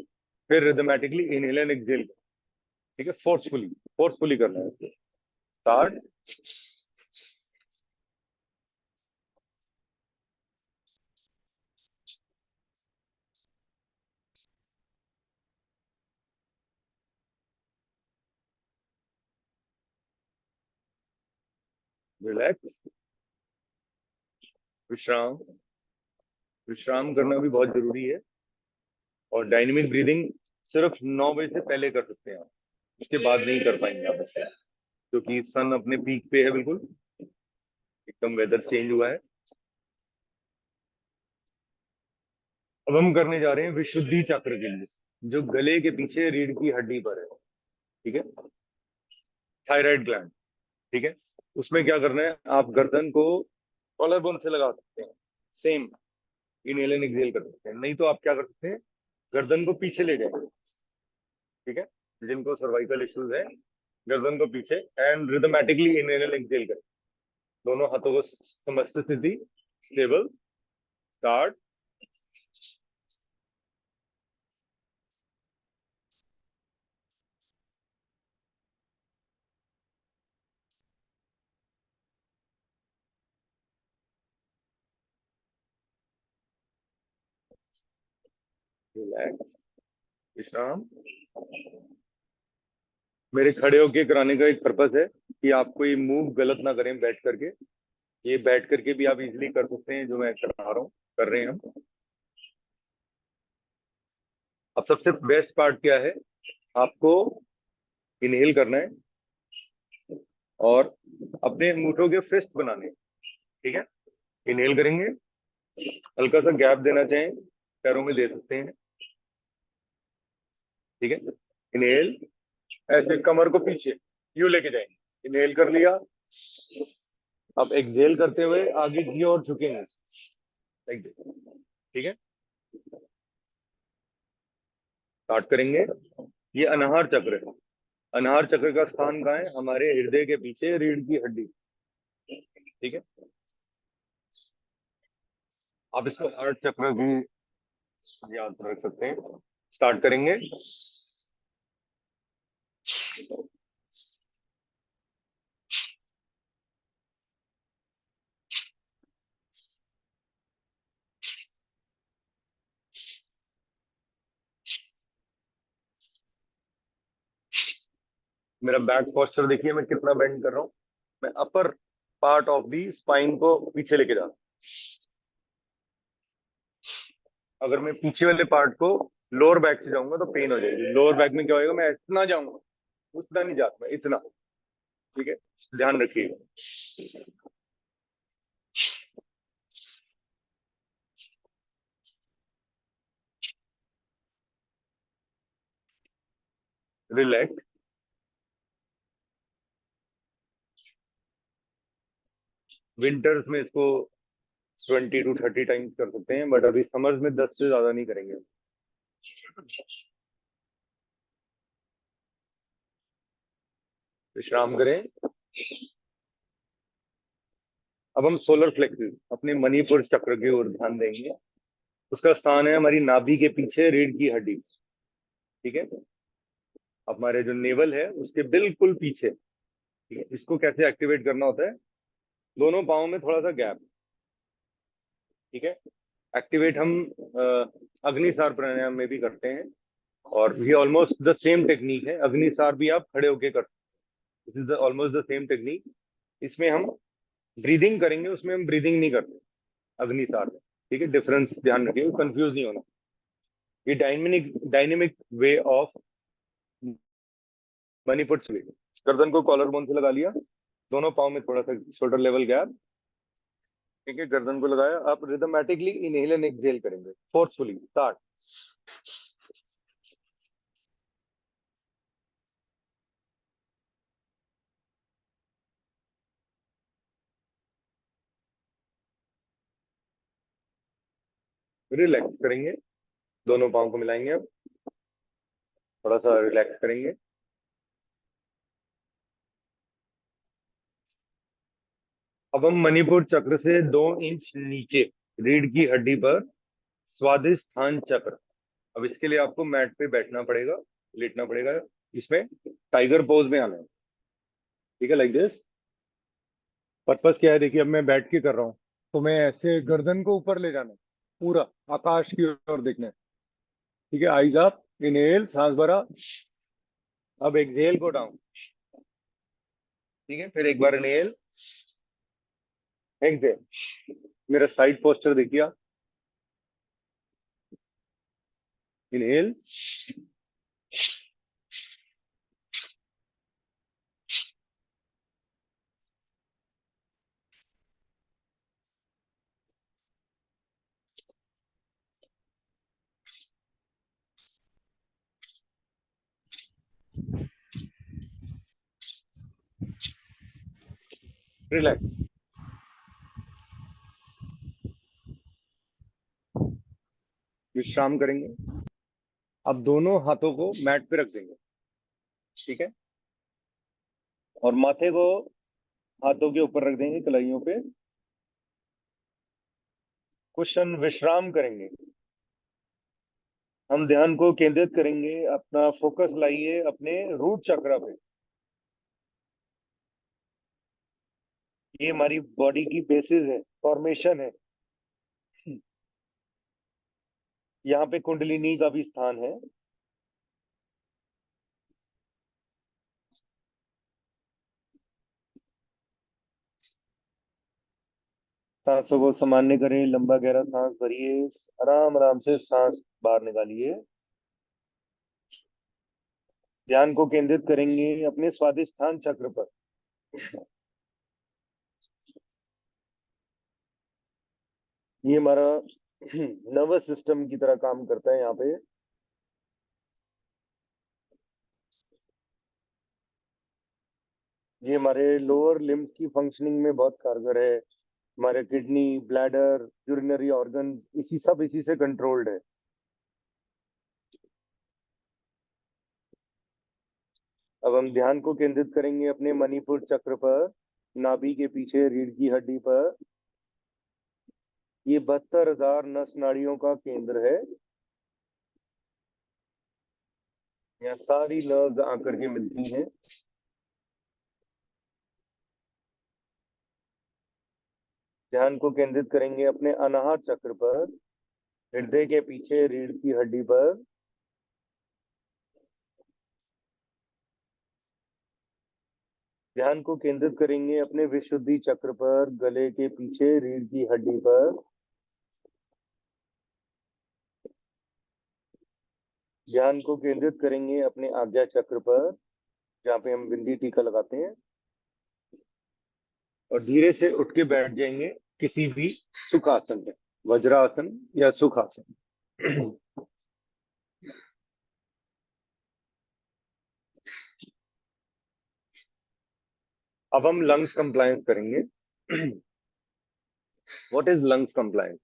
फिर रिदमेटिकली इनहेल एंड एक्सहेल। ठीक है, फोर्सफुली, फोर्सफुली करना है। स्टार्ट, रिलैक्स, विश्राम, विश्राम करना भी बहुत जरूरी है। और डायनेमिक ब्रीदिंग सिर्फ 9 बजे से पहले कर सकते हैं आप, उसके बाद नहीं कर पाएंगे आप इससे, क्योंकि सन अपने पीक पे है, बिल्कुल एकदम वेदर चेंज हुआ है। अब हम करने जा रहे हैं विशुद्धि चक्र के लिए, जो गले के पीछे रीढ़ की हड्डी पर है। ठीक है, थायराइड ग्लैंड। ठीक है, उसमें क्या करना है, आप गर्दन को कॉलर बोन से लगा सकते हैं, सेम इनहेल एंड एक्सहेल कर सकते हैं। नहीं तो आप क्या कर सकते हैं, गर्दन को पीछे ले जाएंगे। ठीक है, जिनको सर्वाइकल इश्यूज है, गर्दन को पीछे एंड रिदमेटिकली इनहेल एंड एक्सहेल करें। दोनों हाथों को समस्त स्थिति, स्टेबल, स्टार्ट। रिलैक्स, विश्राम। मेरे खड़े होके कराने का एक पर्पस है कि आप कोई मूव गलत ना करें बैठ करके। ये बैठ करके भी आप इजीली कर सकते हैं, जो मैं करा रहा हूँ, कर रहे हैं हम। अब सबसे बेस्ट पार्ट क्या है, आपको इनहेल करना है और अपने अंगूठों के फिस्ट बनाने हैं। ठीक है, इनहेल करेंगे, हल्का सा गैप देना चाहें पैरों में दे सकते हैं। ठीक है, इनहेल, ऐसे कमर को पीछे यूं लेके जाएंगे, इनहेल कर लिया। अब एक्सहेल करते हुए आगे की ओर झुकेंगे, लाइक दिस। ठीक है, स्टार्ट करेंगे। ये अनाहर चक्र है। अनाहर चक्र का स्थान कहाँ है, हमारे हृदय के पीछे रीढ़ की हड्डी। ठीक है, आप इसको हार्ट चक्र भी याद रख सकते हैं। स्टार्ट करेंगे। मेरा बैक पोस्चर देखिए, मैं कितना बेंड कर रहा हूँ। मैं upper part of the spine को पीछे लेके जा रहा हूँ। अगर मैं पीछे वाले पार्ट को लोअर बैक से जाऊंगा तो पेन हो जाएगी। लोअर बैक में क्या होएगा, मैं इतना जाऊंगा, उतना नहीं जाता मैं, इतना। ठीक है, ध्यान रखिएगा। रिलैक्स। विंटर्स में इसको 20 to 30 टाइम्स कर सकते हैं, बट अभी समर्स में 10 से ज्यादा नहीं करेंगे। विश्राम करें। अब हम सोलर प्लेक्सिस, अपने मणिपुर चक्र की ओर ध्यान देंगे। उसका स्थान है हमारी नाभि के पीछे रीढ़ की हड्डी। ठीक है, हमारे जो नेवल है उसके बिल्कुल पीछे। ठीक है, इसको कैसे एक्टिवेट करना होता है, दोनों पाँव में थोड़ा सा गैप। ठीक है, एक्टिवेट हम अग्निसार प्राणायाम में भी करते हैं, और ये ऑलमोस्ट द सेम टेक्निक है। अग्निसार भी आप खड़े होके कर, this is almost the same technique. इसमें हम ब्रीदिंग करेंगे, उसमें हम ब्रीदिंग नहीं करते अग्निसार में। ठीक है, डिफरेंस ध्यान रखिए, कंफ्यूज नहीं होना। ये dynamic dynamic way of Manipur से। गर्दन को कॉलर बोन से लगा लिया, दोनों पाँव में थोड़ा सा शोल्डर लेवल गैप। ठीक है, गर्दन को लगाया, आप रिदमेटिकली इनहेल एंड एक्सहेल करेंगे फोर्सफुली। स्टार्ट। रिलैक्स करेंगे, दोनों पाँव को मिलाएंगे, अब थोड़ा सा रिलैक्स करेंगे। अब हम मणिपुर चक्र से 2 इंच नीचे रीढ़ की हड्डी पर स्वादिष्ठान चक्र। अब इसके लिए आपको मैट पे बैठना पड़ेगा, लेटना पड़ेगा। इसमें टाइगर पोज में आना है। ठीक है, लाइक दिस। पर्पस क्या है, देखिए अब मैं बैठ के कर रहा हूँ, तो मैं ऐसे गर्दन को ऊपर ले जाना है, पूरा आकाश की ओर देखना है। ठीक है, आइज अप, इनहेल, सांस भरा। अब एक्सहेल को डाउन। ठीक है, फिर एक बार इनहेल, एक्सहेल। मेरा साइड पोस्टर देखिए आप। Inhale, relax. विश्राम करेंगे। अब दोनों हाथों को मैट पे रख देंगे, ठीक है, और माथे को हाथों के ऊपर रख देंगे, कलाइयों पे। कुछ क्षण विश्राम करेंगे। हम ध्यान को केंद्रित करेंगे, अपना फोकस लाइए अपने रूट चक्र पे। ये हमारी बॉडी की बेसिस है, फॉर्मेशन है। यहाँ पे कुंडलिनी का भी स्थान है। सांसों को सामान्य करें, लंबा गहरा सांस भरिए, आराम आराम से सांस बाहर निकालिए। ध्यान को केंद्रित करेंगे अपने स्वादिष्ठान चक्र पर। ये हमारा नर्वस सिस्टम की तरह काम करता है यहाँ पे। ये हमारे लोअर लिम्स की फंक्शनिंग में बहुत कारगर है। हमारे किडनी, ब्लैडर, यूरिनरी ऑर्गन इसी से कंट्रोल्ड है। अब हम ध्यान को केंद्रित करेंगे अपने मणिपुर चक्र पर, नाभि के पीछे रीढ़ की हड्डी पर। ये 72,000 नस नाड़ियों का केंद्र है। यहाँ सारी नर्व्स आकर के मिलती हैं। ध्यान को केंद्रित करेंगे अपने अनाहत चक्र पर, हृदय के पीछे रीढ़ की हड्डी पर। ध्यान को केंद्रित करेंगे अपने विशुद्धि चक्र पर, गले के पीछे रीढ़ की हड्डी पर। ध्यान को केंद्रित करेंगे अपने आज्ञा चक्र पर, जहाँ पे हम बिंदी टीका लगाते हैं। और धीरे से उठ के बैठ जाएंगे किसी भी सुखासन में, वज्रासन या सुखासन। अब हम लंग्स कंप्लायंस करेंगे। What is lungs compliance?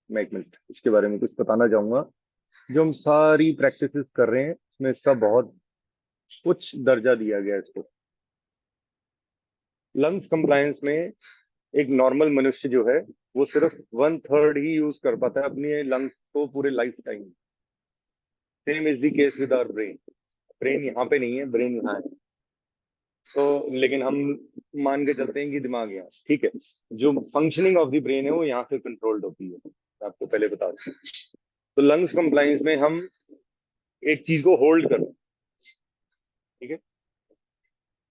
मैं एक मिनट इसके बारे में कुछ बताना चाहूंगा। जो हम सारी प्रैक्टिसेस कर रहे हैं इसमें इसका बहुत उच्च दर्जा दिया गया है इसको। लंग्स कंप्लायंस में एक नॉर्मल मनुष्य जो है वो सिर्फ 1/3 ही यूज कर पाता है अपनी लंग्स को पूरे life time. Same is the case with our brain. Brain यहाँ पे नहीं है, ब्रेन यहाँ है। तो लेकिन हम मान के चलते हैं कि दिमाग यहाँ, ठीक है। जो फंक्शनिंग ऑफ द ब्रेन है वो यहाँ से कंट्रोल्ड होती है, मैं आपको पहले बता दूं। तो लंग्स कंप्लायंस में हम एक चीज को होल्ड कर रहे हैं, ठीक है।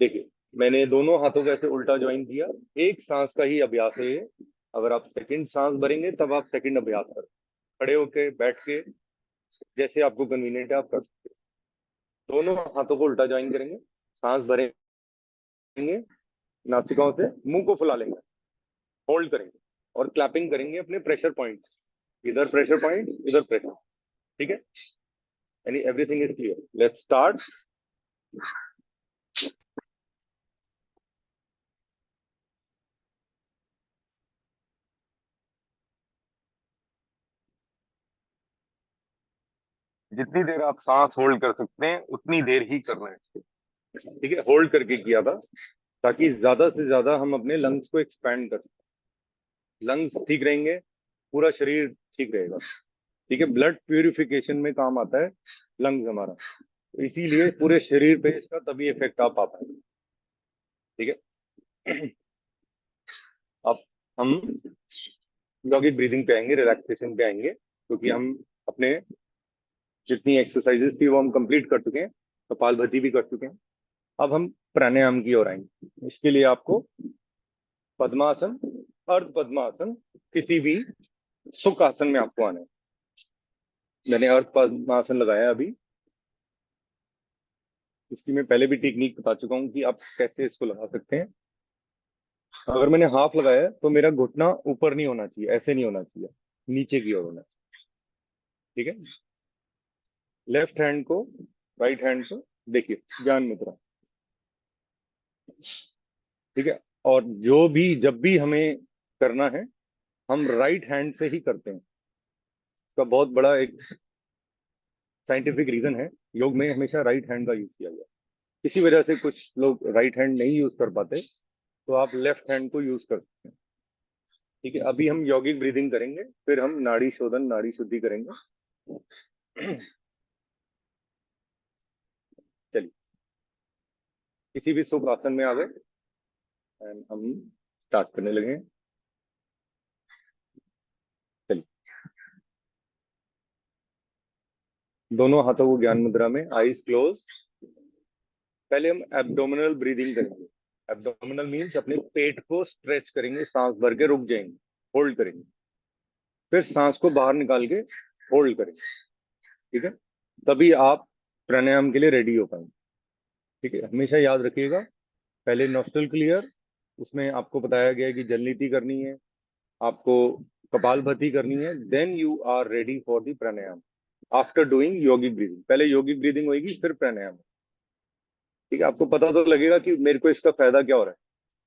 देखिए, मैंने दोनों हाथों को ऐसे उल्टा ज्वाइन किया। एक सांस का ही अभ्यास है ये। अगर आप सेकंड सांस भरेंगे तब आप सेकंड अभ्यास करें। खड़े होके, बैठ के, जैसे आपको कन्वीनियंट है आप कर सकते हैं। दोनों हाथों को उल्टा ज्वाइन करेंगे, सांस भरेंगे, नासिकाओं से मुंह को फुला लेंगे, होल्ड करेंगे और क्लैपिंग करेंगे अपने प्रेशर पॉइंट्स। इधर प्रेशर पॉइंट, इधर प्रेशर, ठीक है। यानी everything is clear. Let's start. जितनी देर आप सांस होल्ड कर सकते हैं उतनी देर ही करना है इसको, ठीक है। होल्ड करके किया था ताकि ज्यादा से ज्यादा हम अपने लंग्स को एक्सपैंड कर सकें। लंग्स ठीक रहेंगे, पूरा शरीर ठीक रहेगा, ठीक है। ब्लड प्यूरिफिकेशन में काम आता है लंग्स हमारा, तो इसीलिए पूरे शरीर पे इसका तभी इफेक्ट आ पाता है, ठीक है। अब हम यॉगिक ब्रीदिंग पे आएंगे, रिलैक्सेशन पे आएंगे, क्योंकि हम अपने जितनी एक्सरसाइजेस थी वो हम कंप्लीट कर चुके हैं, कपालभाति भी कर चुके हैं। अब हम प्राणायाम की ओर आएंगे। इसके लिए आपको पद्मासन, अर्ध पद्मासन, किसी भी सुख आसन में आपको आना है। मैंने अर्थ पद्मासन लगाया अभी। इसकी मैं पहले भी टेक्निक बता चुका हूँ कि आप कैसे इसको लगा सकते हैं। अगर मैंने हाफ लगाया है, तो मेरा घुटना ऊपर नहीं होना चाहिए, ऐसे नहीं होना चाहिए, नीचे की ओर होना चाहिए। ठीक है। लेफ्ट हैंड को, राइट हैंड को देखिए, ज्ञान मुद्रा। ठीक है। और जो भी जब भी हमें करना है, हम राइट हैंड से ही करते हैं। इसका बहुत बड़ा एक साइंटिफिक रीजन है। योग में हमेशा राइट हैंड का यूज किया गया है। किसी वजह से कुछ लोग राइट हैंड नहीं यूज कर पाते, तो आप लेफ्ट हैंड को यूज कर सकते हैं। ठीक है। अभी हम यौगिक ब्रीदिंग करेंगे, फिर हम नाड़ी शोधन, नाड़ी शुद्धि करेंगे। चलिए, किसी भी सुख आसन में आ गए एंड हम स्टार्ट करने लगे। चलिए, दोनों हाथों को ज्ञान मुद्रा में, आईज क्लोज। पहले हम एब्डोमिनल ब्रीदिंग करेंगे। एब्डोमिनल मीन्स अपने पेट को स्ट्रेच करेंगे, सांस भर के रुक जाएंगे, होल्ड करेंगे, फिर सांस को बाहर निकाल के होल्ड करेंगे। ठीक है। तभी आप प्राणायाम के लिए रेडी हो पाएंगे। ठीक है। हमेशा याद रखिएगा, पहले नॉस्ट्रल क्लियर, उसमें आपको बताया गया है कि जलनीति करनी है, आपको कपालभाति करनी है, then you are ready for the pranayama. After doing yogic breathing, पहले योगिक ब्रीदिंग होगी, फिर प्राणायाम। ठीक है। आपको पता तो लगेगा कि मेरे को इसका फायदा क्या हो रहा है।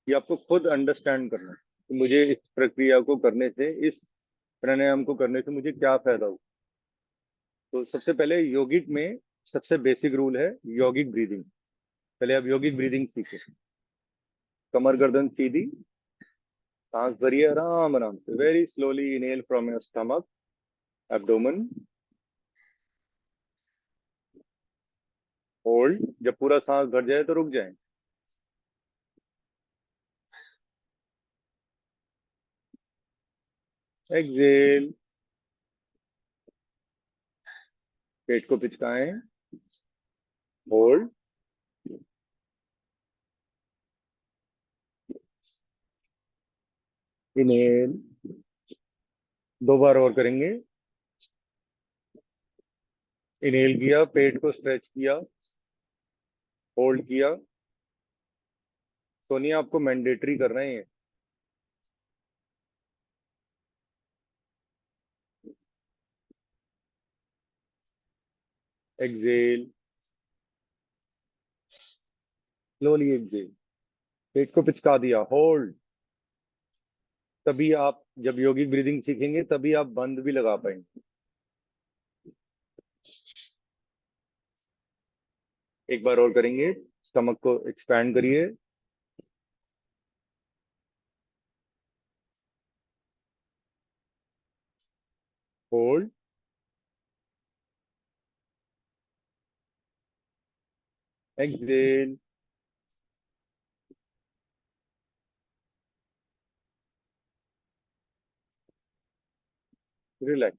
ये आपको खुद अंडरस्टैंड करना है कि मुझे इस प्रक्रिया को करने से, इस प्राणायाम को करने से मुझे क्या फायदा हो। तो सबसे पहले योगिक में सबसे बेसिक रूल है योगिक ब्रीदिंग। पहले आप योगिक ब्रीदिंग सीखें। कमर गर्दन सीधी, सांस भरिए आराम आराम से, very slowly inhale from your stomach, abdomen, hold. जब पूरा सांस भर जाए तो रुक जाए। एक्सेल, पेट को पिचकाएं, होल्ड, इनहेल। दो बार और करेंगे। इनहेल किया, पेट को स्ट्रेच किया, होल्ड किया। सोनिया, आपको मैंडेटरी कर रहे हैं। एक्सेल, स्लोली एक्सेल, पेट को पिचका दिया, होल्ड। तभी आप जब योगिक ब्रीदिंग सीखेंगे, तभी आप बंद भी लगा पाएंगे। एक बार और करेंगे। स्टमक को एक्सपैंड करिए, होल्ड, एक्सेल, रिलैक्स।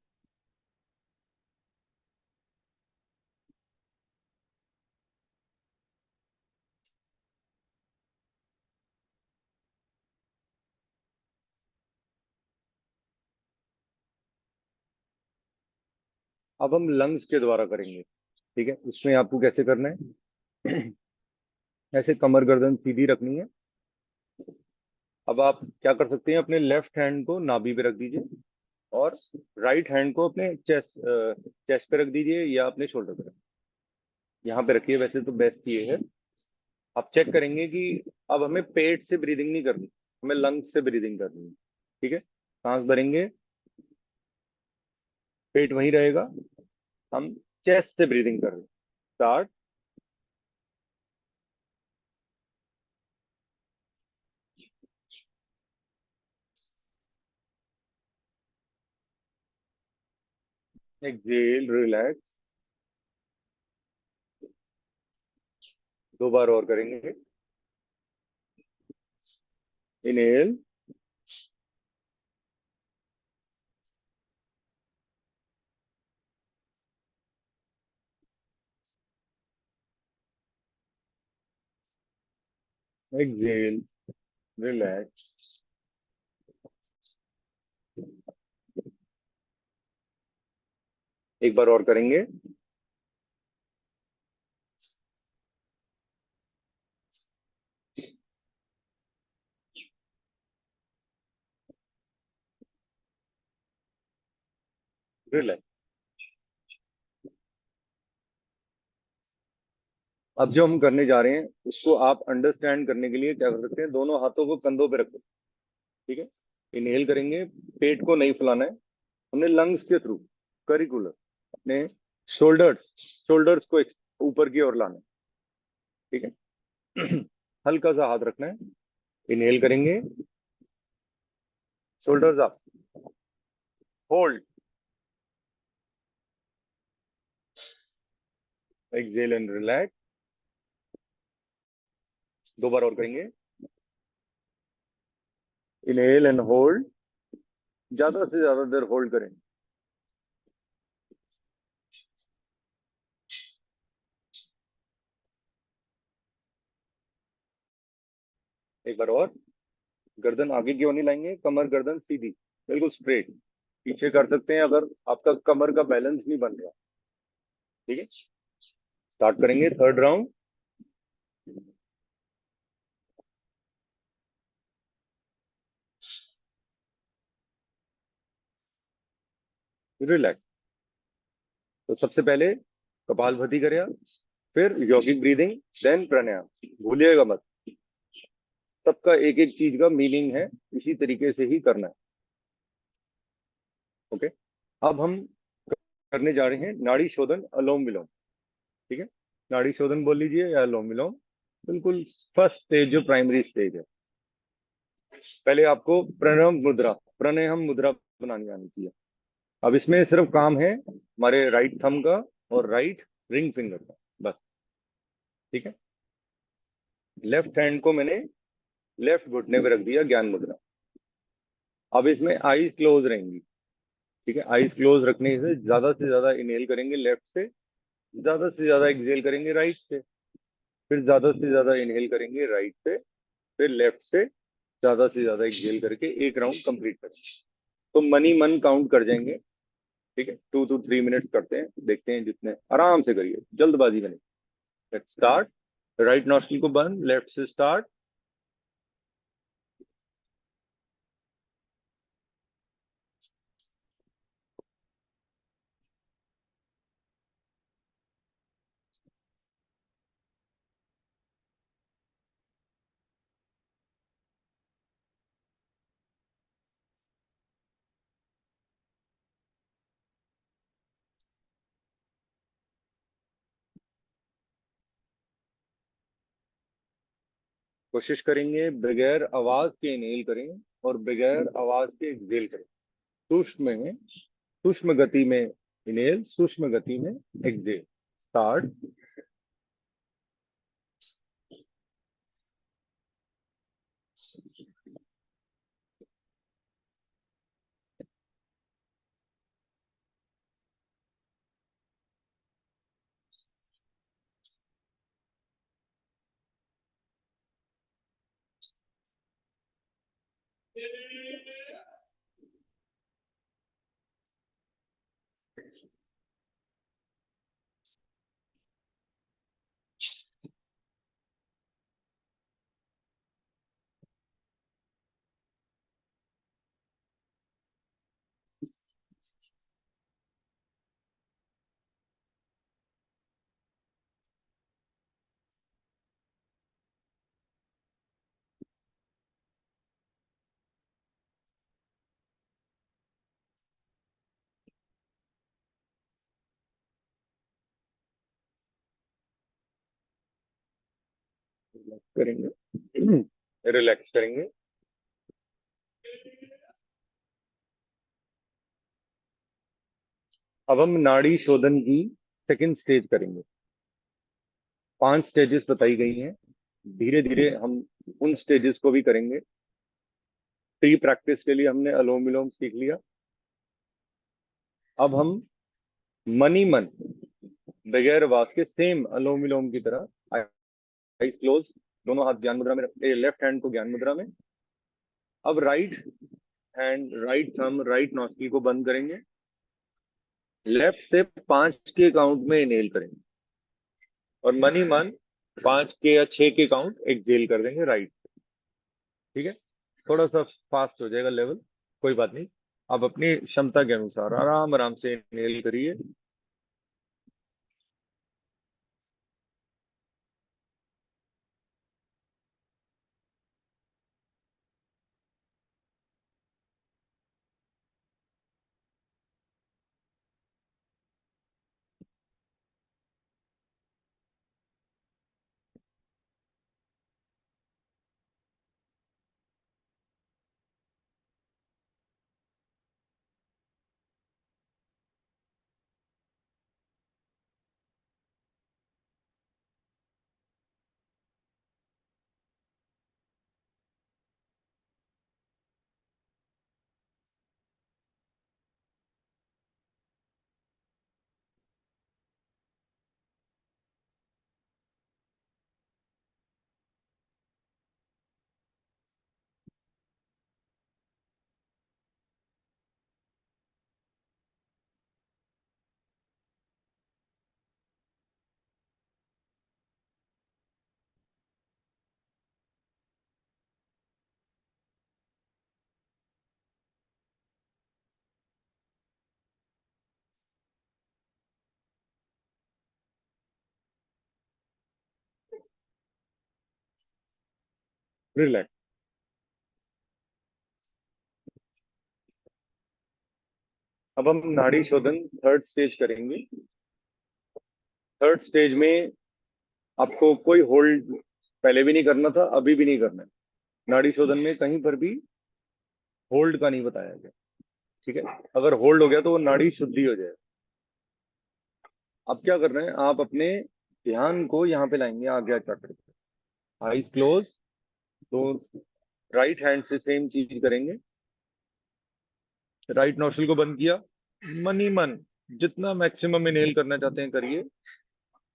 अब हम लंग्स के द्वारा करेंगे। ठीक है। उसमें आपको कैसे करना है। ऐसे कमर गर्दन सीधी रखनी है। अब आप क्या कर सकते हैं, अपने लेफ्ट हैंड को नाभि पे रख दीजिए, और राइट हैंड को अपने चेस्ट चेस्ट पे रख दीजिए, या अपने शोल्डर पे यहाँ पे रखिए। वैसे तो बेस्ट ये है। आप चेक करेंगे कि अब हमें पेट से ब्रीदिंग नहीं करनी, हमें लंग्स से ब्रीदिंग करनी है। ठीक है। सांस भरेंगे, पेट वहीं रहेगा, हम चेस्ट से ब्रीदिंग कर रहे हैं। स्टार्ट। Exhale, relax. दो बार और करेंगे। Inhale, exhale, relax. एक बार और करेंगे। रिलैक्स। अब जो हम करने जा रहे हैं उसको आप अंडरस्टैंड करने के लिए क्या कर सकते हैं, दोनों हाथों को कंधों पे रखो। ठीक है। इनहेल करेंगे, पेट को नहीं फुलाना है, हमने लंग्स के थ्रू करिकुलर अपने शोल्डर्स शोल्डर्स को ऊपर की ओर लाना है। ठीक है। हल्का सा हाथ रखना है। इनहेल करेंगे, shoulders up, hold, exhale and relax. दो बार और करेंगे। इनहेल एंड होल्ड, ज्यादा से ज्यादा देर होल्ड करें। एक बार और। गर्दन आगे की ओर नहीं लाएंगे, कमर गर्दन सीधी, बिल्कुल स्ट्रेट। पीछे कर सकते हैं अगर आपका कमर का बैलेंस नहीं बन रहा। ठीक है। स्टार्ट करेंगे थर्ड राउंड। रिलैक्स। तो सबसे पहले कपालभाति करें, फिर यौगिक ब्रीदिंग, देन प्राणायाम। भूलिएगा मत, सबका एक एक चीज का मीनिंग है, इसी तरीके से ही करना है। ओके। अब हम करने जा रहे हैं नाड़ी शोधन, अलोम विलोम। ठीक है। नाड़ी शोधन बोल लीजिए या अलोम विलोम, बिल्कुल फर्स्ट स्टेज जो प्राइमरी स्टेज है। पहले आपको प्राणायाम मुद्रा बनानी आनी चाहिए। अब इसमें सिर्फ काम है हमारे राइट थंब का और राइट रिंग फिंगर का, बस। ठीक है। लेफ्ट हैंड को मैंने लेफ्ट घुटने पे रख दिया, ज्ञान मुद्रा। अब इसमें आईज क्लोज रहेंगी। ठीक है। आईज क्लोज रखने से ज्यादा इनहेल करेंगे लेफ्ट से, ज्यादा से ज्यादा एक्सहेल करेंगे राइट से, फिर ज्यादा से ज्यादा इनहेल करेंगे राइट से, फिर लेफ्ट से ज्यादा से ज्यादा एक्सहेल करके एक राउंड कंप्लीट करेंगे। तो मनी मन काउंट कर जाएंगे। ठीक है। 2 to 3 मिनट करते हैं, देखते हैं, जितने आराम से करिए, जल्दबाजी में नहीं। Let's start. राइट नॉस्ट्रिल को बंद, लेफ्ट से स्टार्ट। कोशिश करेंगे बगैर आवाज के इनहेल करें और बगैर आवाज के एक्सहेल करें। सूक्ष्म गति में इनहेल, सूक्ष्म गति में एक्सहेल। स्टार्ट। करेंगे, रिलैक्स करेंगे। अब हम नाड़ी शोधन की सेकंड स्टेज करेंगे। 5 स्टेजेस बताई गई हैं, धीरे धीरे हम उन स्टेजेस को भी करेंगे। प्री प्रैक्टिस के लिए हमने अलोम विलोम सीख लिया। अब हम मनी मन बगैर आवाज के सेम अलोम विलोम की तरह आईज क्लोज, दोनों हाथ ज्ञान मुद्रा में रखते, लेफ्ट हैंड को ज्ञान मुद्रा में। अब right hand, right thumb, right nostril को बंद करेंगे। लेफ्ट से 5 के काउंट में इनहेल करेंगे और मन ही मन 5 के या 6 के काउंट एक्सहेल कर देंगे राइट। ठीक है, थोड़ा सा फास्ट हो जाएगा लेवल, कोई बात नहीं। आप अपनी क्षमता के अनुसार आराम आराम से इनहेल करिए। रिलैक्स। अब हम नाड़ी शोधन थर्ड स्टेज करेंगे। थर्ड स्टेज में आपको कोई होल्ड पहले भी नहीं करना था, अभी भी नहीं करना है। नाड़ी शोधन में कहीं पर भी होल्ड का नहीं बताया गया। ठीक है, अगर होल्ड हो गया तो वो नाड़ी शुद्धि हो जाए। अब क्या कर रहे हैं, आप अपने ध्यान को यहाँ पे लाएंगे आज्ञा चक्र पे। Eyes close. तो राइट हैंड से सेम चीज करेंगे। राइट नोस्ट्रिल को बंद किया, मन ही मन जितना मैक्सिमम इनहेल करना चाहते हैं करिए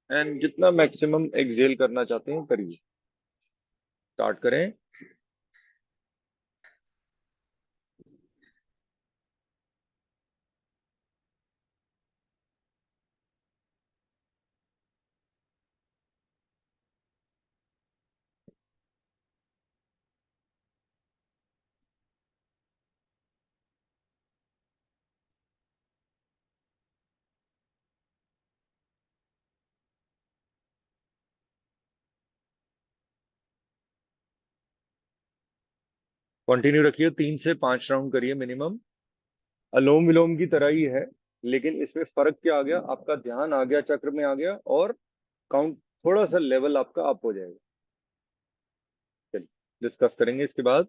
एंड जितना मैक्सिमम एक्सहेल करना चाहते हैं करिए। स्टार्ट करें। कंटिन्यू रखिए, 3 से 5 राउंड करिए मिनिमम। अलोम विलोम की तरह ही है, लेकिन इसमें फर्क क्या आ गया, आपका ध्यान आ गया चक्र में आ गया और काउंट थोड़ा सा लेवल आपका अप हो जाएगा। चलिए डिस्कस करेंगे इसके बाद।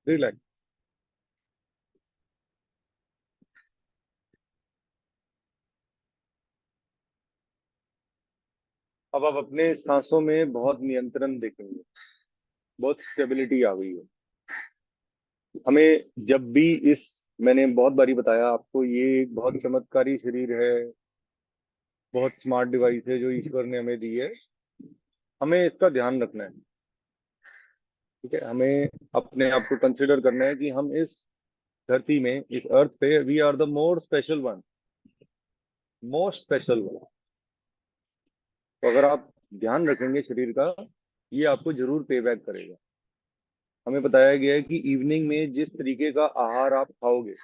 रिलैक्स। अब आप अपने सांसों में बहुत नियंत्रण देखेंगे, बहुत स्टेबिलिटी आ गई है। हमें जब भी इस, मैंने बहुत बारी बताया आपको, ये एक बहुत चमत्कारी शरीर है, बहुत स्मार्ट डिवाइस है जो ईश्वर ने हमें दी है। हमें इसका ध्यान रखना है। ठीक है, हमें अपने आप को कंसिडर करना है कि हम इस धरती में, इस अर्थ पे, we are the more special one, most special one. तो अगर आप ध्यान रखेंगे शरीर का, ये आपको जरूर पे बैक करेगा। हमें बताया गया है कि इवनिंग में जिस तरीके का आहार आप खाओगे,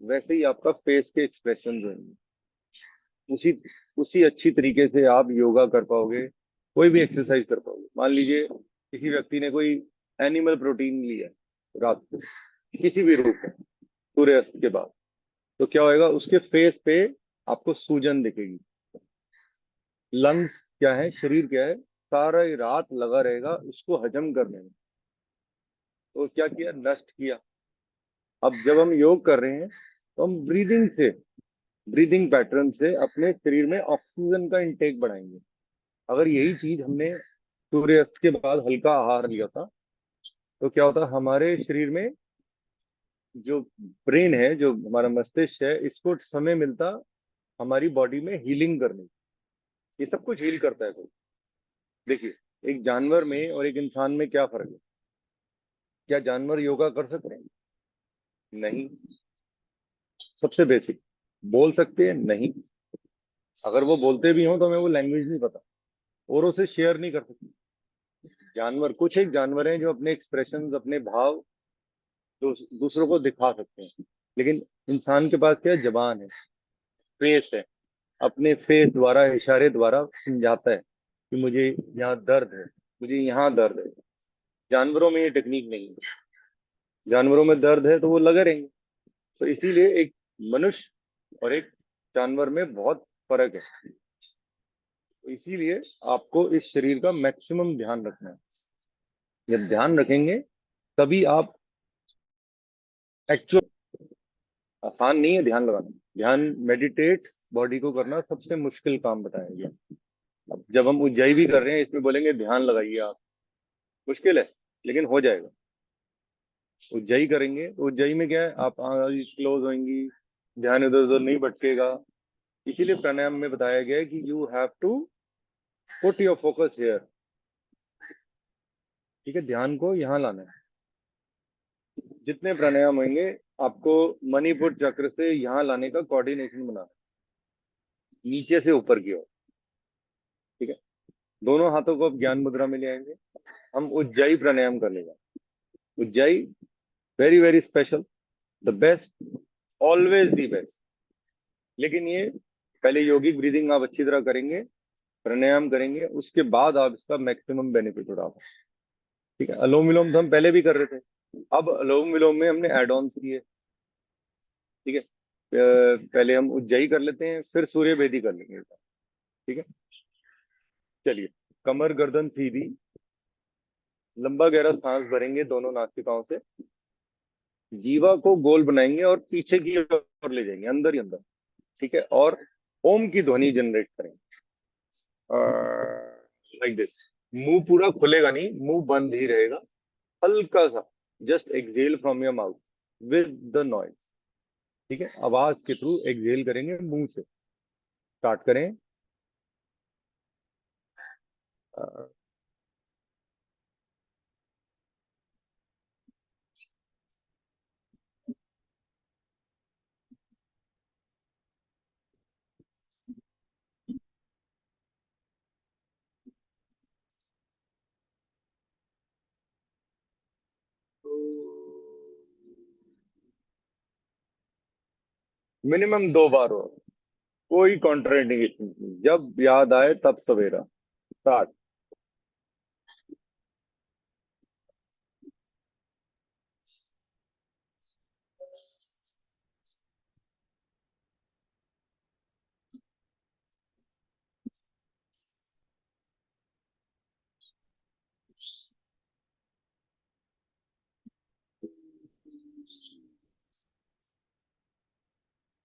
वैसे ही आपका फेस के एक्सप्रेशन होंगे। उसी उसी अच्छी तरीके से आप योगा कर पाओगे, कोई भी एक्सरसाइज कर पाओगे। मान लीजिए किसी व्यक्ति ने कोई एनिमल प्रोटीन लिया रात को किसी भी रूप में सूर्यास्त के बाद, तो क्या होएगा, उसके फेस पे आपको सूजन दिखेगी। लंग्स क्या है, शरीर क्या है, सारा ही रात लगा रहेगा उसको हजम करने में। तो क्या किया, नष्ट किया। अब जब हम योग कर रहे हैं तो हम ब्रीदिंग पैटर्न से अपने शरीर में ऑक्सीजन का इंटेक बढ़ाएंगे। अगर यही चीज हमने सूर्यास्त के बाद हल्का आहार लिया था, तो क्या होता, हमारे शरीर में जो ब्रेन है, जो हमारा मस्तिष्क है, इसको समय मिलता हमारी बॉडी में हीलिंग करने की। ये सब कुछ हील करता है। तो देखिए, एक जानवर में और एक इंसान में क्या फर्क है? क्या जानवर योगा कर सकते हैं? नहीं। सबसे बेसिक, बोल सकते हैं? नहीं। अगर वो बोलते भी हों तो हमें वो लैंग्वेज नहीं पता, और उसे शेयर नहीं कर सकते। जानवर, कुछ एक जानवर हैं जो अपने एक्सप्रेशंस, अपने भाव दूसरों को दिखा सकते हैं। लेकिन इंसान के पास क्या है, जबान है, फेस है, अपने फेस द्वारा, इशारे द्वारा समझाता है कि मुझे यहाँ दर्द है, मुझे यहाँ दर्द है। जानवरों में ये टेक्निक नहीं है। जानवरों में दर्द है तो वो लगे रहेंगे। तो इसीलिए एक मनुष्य और एक जानवर में बहुत फर्क है। तो इसीलिए आपको इस शरीर का मैक्सिमम ध्यान रखना है। जब ध्यान रखेंगे तभी आप एक्चुअल, आसान नहीं है ध्यान लगाना। ध्यान, मेडिटेट बॉडी को करना सबसे मुश्किल काम बताया गया। अब जब हम उज्जाई भी कर रहे हैं, इसमें बोलेंगे ध्यान लगाइए आप, मुश्किल है, लेकिन हो जाएगा। उज्जाई करेंगे तो उज्जाई में क्या है, आप आंखें क्लोज होंगी, ध्यान इधर उधर नहीं भटकेगा। इसीलिए प्राणायाम में बताया गया है कि you have to put your focus here. ठीक है, ध्यान को यहाँ लाना है। जितने प्राणायाम होंगे, आपको मणिपुर चक्र से यहाँ लाने का कोऑर्डिनेशन बनाना है, नीचे से ऊपर की ओर। ठीक है, दोनों हाथों को आप ज्ञान मुद्रा में ले आएंगे। हम उज्जाई प्राणायाम कर लेंगे। Ujjayi very very special, the best, always the best. लेकिन ये पहले योगिक ब्रीदिंग आप अच्छी तरह करेंगे, प्राणायाम करेंगे, उसके बाद आप इसका मैक्सिमम बेनिफिट उठा पाएंगे। ठीक है, अनुलोम विलोम तो हम पहले भी कर रहे थे, अब अनुलोम विलोम में हमने एड ऑन किए। ठीक है, पहले हम उज्जाई कर लेते हैं, फिर सूर्य भेदी कर लेंगे। ठीक है, चलिए। कमर गर्दन सीधी, लंबा गहरा सांस भरेंगे दोनों नासिकाओं से, जीवा को गोल बनाएंगे और पीछे की ओर ले जाएंगे, अंदर ही अंदर। ठीक है, और ओम की ध्वनि जनरेट करेंगे, लाइक दिस। मुंह पूरा खुलेगा नहीं, मुंह बंद ही रहेगा, हल्का सा, just exhale from your mouth with the noise. ठीक है, आवाज के थ्रू एक्सहेल करेंगे मुंह से। स्टार्ट करें। मिनिमम 2 बार हो, कोई कॉन्ट्राइंडिकेशन नहीं, जब याद आए तब सवेरा। स्टार्ट।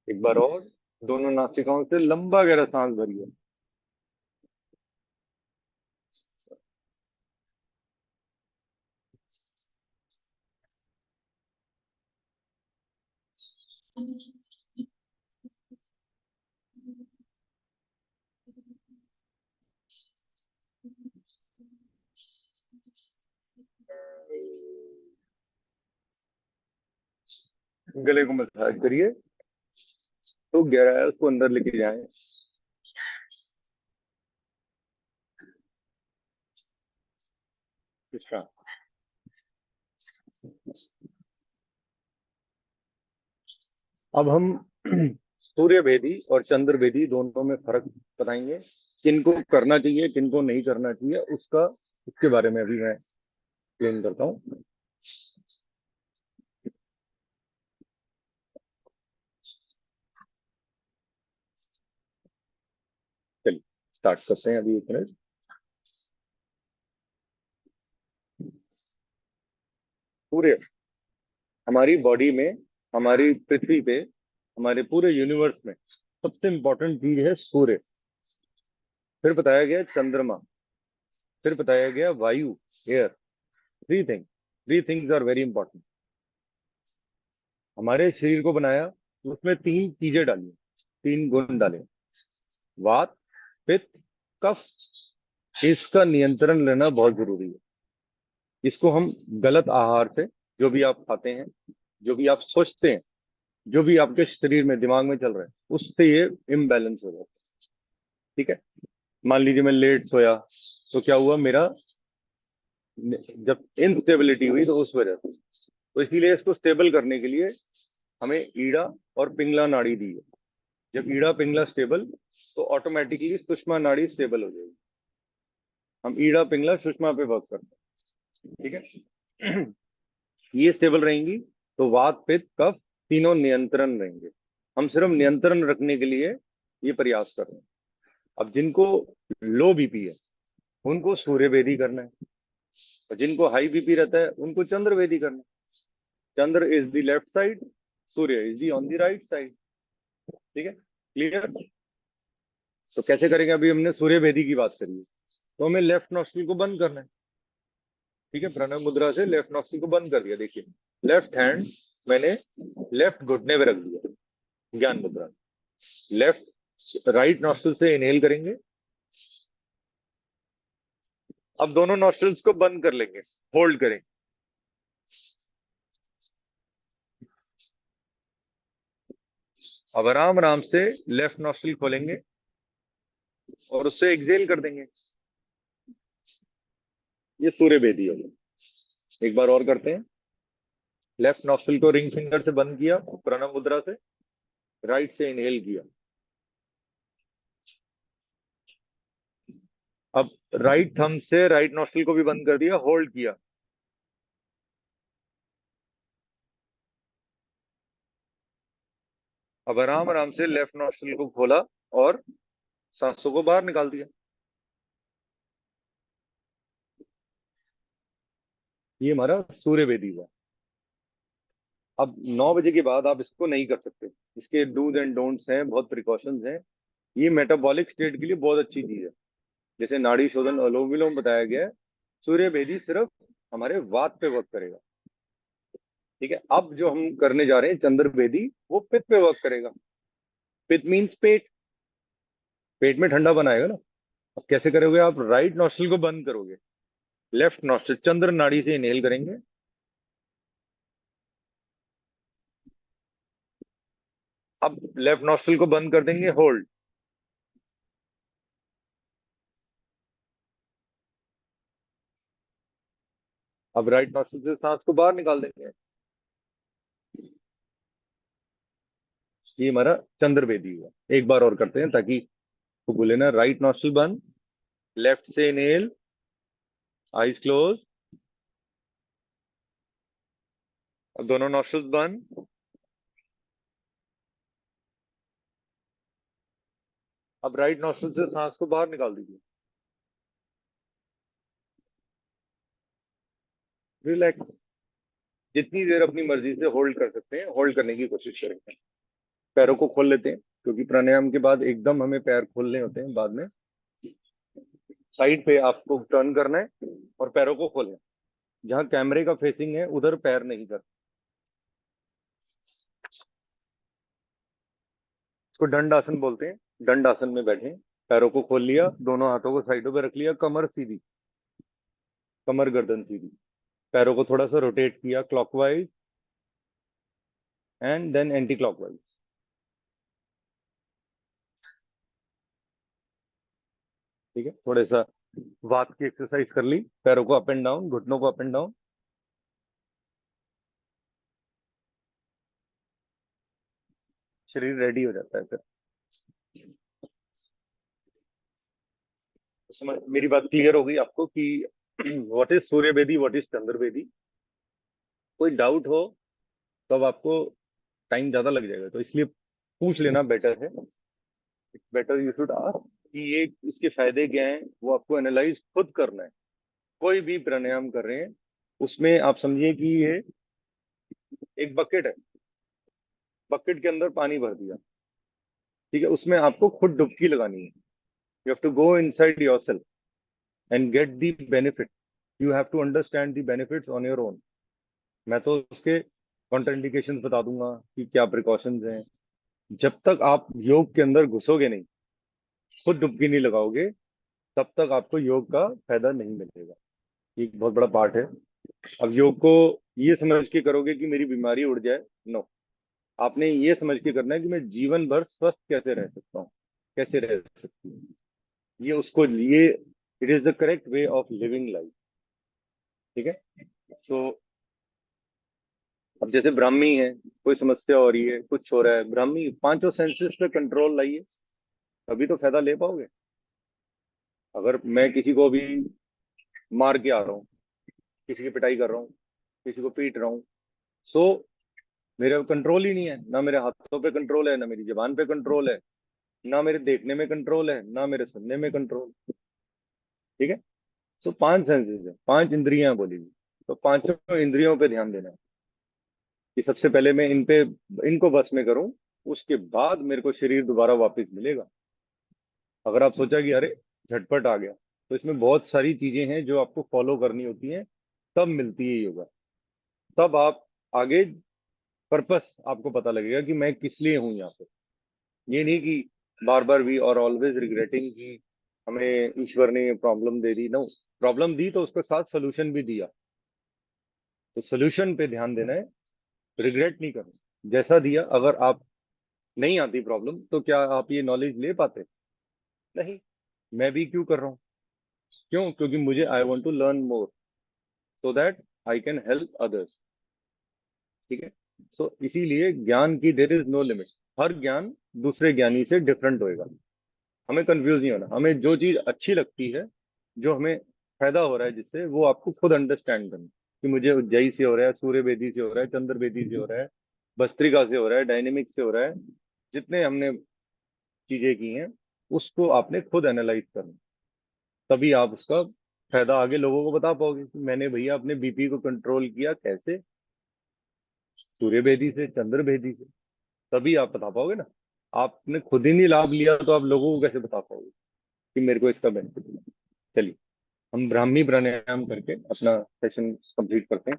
एक बार और, दोनों नासिकाओं से लंबा गहरा सांस भरिए। गले को मसाज करिए, तो गहरा है उसको अंदर लेके जाएं। अच्छा, अब हम सूर्य भेदी और चंद्र भेदी दोनों में फर्क बताएंगे, किनको करना चाहिए किनको नहीं करना चाहिए, उसके बारे में अभी मैं एक्सप्लेन करता हूँ। चलिए स्टार्ट करते हैं अभी, एक मिनट। सूर्य हमारी बॉडी में, हमारी पृथ्वी पे, हमारे पूरे यूनिवर्स में सबसे इंपॉर्टेंट चीज है सूर्य। फिर बताया गया चंद्रमा, फिर बताया गया वायु, air. Three things are very important. हमारे शरीर को बनाया तो उसमें तीन चीजें डाली, तीन गुण डाले, वात, पित्त, कफ। इसका नियंत्रण लेना बहुत जरूरी है। इसको हम गलत आहार से, जो भी आप खाते हैं, जो भी आप सोचते हैं, जो भी आपके शरीर में दिमाग में चल रहा है, उससे ये इम्बैलेंस हो जाता है। ठीक है। मान लीजिए मैं लेट सोया तो क्या हुआ मेरा, जब इनस्टेबिलिटी हुई तो उस वजह से, तो इसीलिए इसको स्टेबल करने के लिए हमें ईड़ा और पिंगला नाड़ी दी है। जब ईड़ा पिंगला स्टेबल तो ऑटोमेटिकली सुषमा नाड़ी स्टेबल हो जाएगी। हम ईड़ा पिंगला सुषमा पे वर्क करते हैं। ठीक है। ये स्टेबल रहेंगी तो वात पित्त कफ तीनों नियंत्रण रहेंगे। हम सिर्फ नियंत्रण रखने के लिए ये प्रयास कर रहे हैं। अब जिनको लो बीपी है उनको सूर्य वेदी करना है, और जिनको हाई बीपी रहता है उनको चंद्र वेदी करना है। Chandra is the left side, Surya is the on the right side. ठीक है, क्लियर। तो कैसे करेंगे, अभी हमने सूर्य वेदी की बात करी है, तो हमें लेफ्ट नॉस्ट्रिल को बंद करना है। ठीक है, प्रणव मुद्रा से लेफ्ट नॉस्ट्रिल को बंद कर दिया। देखिए लेफ्ट हैंड मैंने लेफ्ट घुटने पे रख दिया, ज्ञान मुद्रा। लेफ्ट राइट नॉस्ट्रिल से इनहेल करेंगे। अब दोनों नॉस्ट्रिल्स को बंद कर लेंगे, होल्ड करेंगे। अब आराम आराम से लेफ्ट नॉस्ट्रिल खोलेंगे और उससे एक्सेल कर देंगे। ये सूर्य वेदी होगी। एक बार और करते हैं। लेफ्ट नॉस्ट्रिल को रिंग फिंगर से बंद किया प्रणव मुद्रा से, राइट से इनहेल किया। अब राइट थंब से राइट नॉस्ट्रिल को भी बंद कर दिया, होल्ड किया। अब आराम आराम से लेफ्ट नॉस्ट्रिल को खोला और सांसों को बाहर निकाल दिया। ये हमारा सूर्य वेदी हुआ। अब 9 बजे के बाद आप इसको नहीं कर सकते। इसके डूज एंड डोंट्स हैं, बहुत प्रिकॉशंस हैं। ये मेटाबॉलिक स्टेट के लिए बहुत अच्छी चीज है। जैसे नाड़ी शोधन अनुलोम विलोम बताया गया है, सूर्य भेदी सिर्फ हमारे वात पे वर्क करेगा। ठीक है, अब जो हम करने जा रहे हैं चंद्र भेदी, वो पित्त पे वर्क करेगा। पित्त मीन्स पेट, पेट में ठंडा बनाएगा ना। अब कैसे करोगे आप, राइट नॉस्ट्रिल को बंद करोगे, लेफ्ट नॉस्ट्रिल चंद्र नाड़ी से इनहेल करेंगे। अब लेफ्ट नॉस्ट्रिल को बंद कर देंगे, होल्ड। अब राइट नॉस्ट्रिल से सांस को बाहर निकाल देंगे। ये हमारा चंद्र वेदी हुआ। एक बार और करते हैं ताकि तो बोले ना, राइट नॉस्ट्रिल बंद, लेफ्ट से इनहेल, आईज क्लोज। अब दोनों नॉस्ट्रिल्स बंद। अब राइट नॉस्ट्रिल से सांस को बाहर निकाल दीजिए। रिलैक्स। जितनी देर अपनी मर्जी से होल्ड कर सकते हैं होल्ड करने की कोशिश करेंगे। पैरों को खोल लेते हैं, क्योंकि प्राणायाम के बाद एकदम हमें पैर खोलने होते हैं बाद में। साइड पे आपको टर्न करना है और पैरों को खोलें। जहां कैमरे का फेसिंग है उधर पैर नहीं कर। इसको दंड आसन बोलते हैं। दंड आसन में बैठे, पैरों को खोल लिया, दोनों हाथों को साइडों पे रख लिया, कमर सीधी, कमर गर्दन सीधी। पैरों को थोड़ा सा रोटेट किया clockwise and then anti clockwise. ठीक है, थोड़ा सा वात की एक्सरसाइज कर ली, पैरों को अप एंड डाउन, घुटनों को अप एंड डाउन। शरीर रेडी हो जाता है फिर। समझ, मेरी बात क्लियर हो गई आपको कि what is Surya Bhedi, what is Chandra Bhedi? कोई डाउट हो तो अब आपको टाइम ज्यादा लग जाएगा, तो इसलिए पूछ लेना बेटर है। बेटर यू शुड आस्क कि ये इसके फायदे क्या हैं, वो आपको एनालाइज खुद करना है। कोई भी प्राणायाम कर रहे हैं उसमें आप समझिए कि ये एक बकेट है, बकेट के अंदर पानी भर दिया, ठीक है, उसमें आपको खुद डुबकी लगानी है। You have to go inside yourself and get the benefit. You have to understand the benefits on your own. मैं तो उसके कॉन्ट्राइंडिकेशंस बता दूंगा कि क्या प्रिकॉशंस हैं। जब तक आप योग के अंदर घुसोगे नहीं, खुद डुबकी नहीं लगाओगे, तब तक आपको योग का फायदा नहीं मिलेगा। ये एक बहुत बड़ा पार्ट है। अब योग को ये समझ के करोगे कि मेरी बीमारी उड़ जाए, नो। आपने ये समझ के करना है कि मैं जीवन भर स्वस्थ कैसे रह सकता हूँ, कैसे रह सकती हूँ। ये उसको ये it is the correct way of living life. ठीक है। सो अब जैसे ब्राह्मी है, कोई समस्या हो रही है, कुछ हो रहा है, ब्राह्मी पांचों सेंसेस पे कंट्रोल लाइए, तभी तो फायदा ले पाओगे। अगर मैं किसी को भी मार के आ रहा हूँ, किसी की पिटाई कर रहा हूँ, किसी को पीट रहा हूँ, सो मेरे कंट्रोल ही नहीं है, ना मेरे हाथों पे कंट्रोल है, ना मेरी जबान पे कंट्रोल है, ना मेरे देखने में कंट्रोल है, ना मेरे सुनने में कंट्रोल। ठीक है। सो पांच सेंसेस है, पांच इंद्रियां बोली गई। तो पांचों इंद्रियों पे ध्यान देना है कि सबसे पहले मैं इन पे, इनको बस में करूं, उसके बाद मेरे को शरीर दोबारा वापस मिलेगा। अगर आप सोचा कि अरे झटपट आ गया, तो इसमें बहुत सारी चीजें हैं जो आपको फॉलो करनी होती हैं, तब मिलती है योगा। तब आप आगे पर्पस आपको पता लगेगा कि मैं किस लिए हूं यहाँ पे। ये नहीं कि बार बार वी और ऑलवेज रिग्रेटिंग कि हमें ईश्वर ने प्रॉब्लम दे दी। नो, प्रॉब्लम दी तो उसके साथ सोल्यूशन भी दिया, तो सोल्यूशन पे ध्यान देना है, रिग्रेट नहीं करना। जैसा दिया, अगर आप नहीं आती प्रॉब्लम तो क्या आप ये नॉलेज ले पाते? नहीं। मैं भी क्यों कर रहा हूँ? क्यों? क्योंकि मुझे I want to learn more so that I can help others. ठीक है। सो इसीलिए ज्ञान की देयर इज नो लिमिट। हर ज्ञान दूसरे ज्ञानी से डिफरेंट होएगा। हमें कंफ्यूज नहीं होना, हमें जो चीज अच्छी लगती है, जो हमें फायदा हो रहा है जिससे, वो आपको खुद अंडरस्टैंड करना कि मुझे उज्जई से हो रहा है, सूर्य बेदी से हो रहा है, चंद्र बेदी से हो रहा है, भस्त्रिका से हो रहा है, डायनेमिक से हो रहा है। जितने हमने चीजें की हैं, उसको आपने खुद एनालाइज करना, तभी आप उसका फायदा आगे लोगों को बता पाओगे कि मैंने भैया अपने बीपी को कंट्रोल किया कैसे, सूर्य बेदी से, चंद्र बेदी से। तभी आप बता पाओगे ना। आपने खुद ही नहीं लाभ लिया तो आप लोगों को कैसे बता पाओगे कि मेरे को इसका बेनिफिट मिला? चलिए, हम ब्राह्मी प्राणायाम करके अपना सेशन कंप्लीट करते हैं।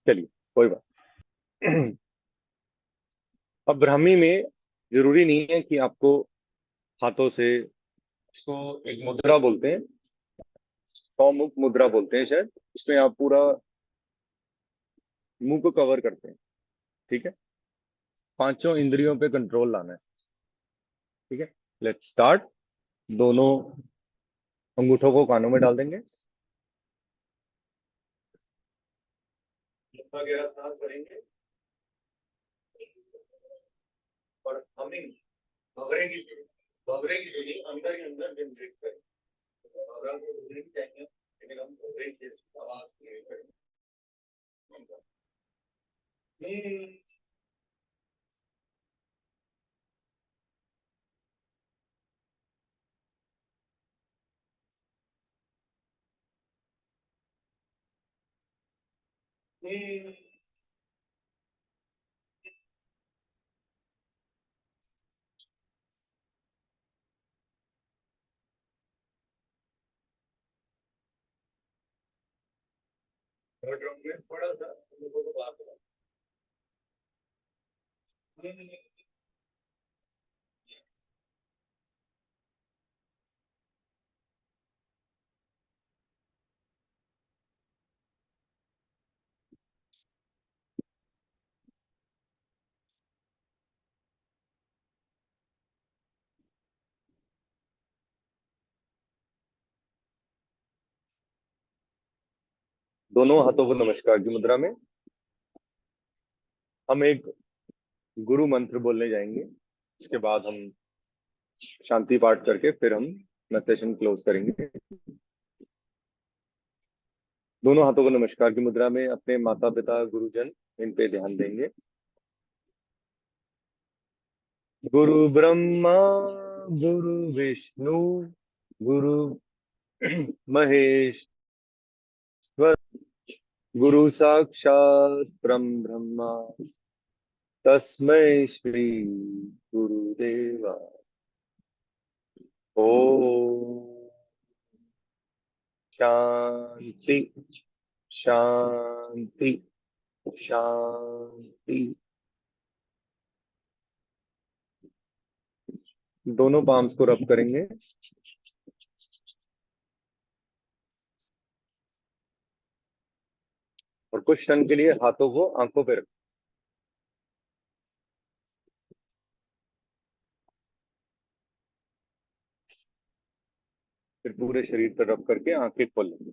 चलिए, कोई बात। अब ब्राह्मी में जरूरी नहीं है कि आपको हाथों से, इसको एक मुद्रा बोलते हैं, गौमुख मुद्रा बोलते हैं शायद, उसमें आप पूरा मुंह को कवर करते हैं। ठीक है। पांचों इंद्रियों पे कंट्रोल लाना है। ठीक है। Let's start. दोनों अंगूठों को कानों में डाल देंगे, वगैरह सांस करेंगे, और हमिंग, भवरे की, भवरे की ध्वनि अंदर ही अंदर जनरेट करें। भवरा को ध्वनि चाहिए, लेकिन हम भवरे की आवाज क्रिएट करेंगे। थर्ड राउंड में थोड़ा सा लोगों को बात करें। दोनों हाथों को नमस्कार की मुद्रा में, हम एक गुरु मंत्र बोलने जाएंगे, उसके बाद हम शांति पाठ करके फिर हम अपना सेशन क्लोज करेंगे। दोनों हाथों को नमस्कार की मुद्रा में अपने माता पिता गुरुजन इन पे ध्यान देंगे। गुरु ब्रह्मा गुरु विष्णु गुरु महेश, गुरु साक्षात परम ब्रह्मा तस्मै श्री गुरुदेवा। ओम शांति शांति शांति। दोनों पाम्स को रब करेंगे। और कुछ क्षण के लिए हाथों को आंखों पे रखें। फिर पूरे शरीर पर रब करके आंखें खोल लेंगे।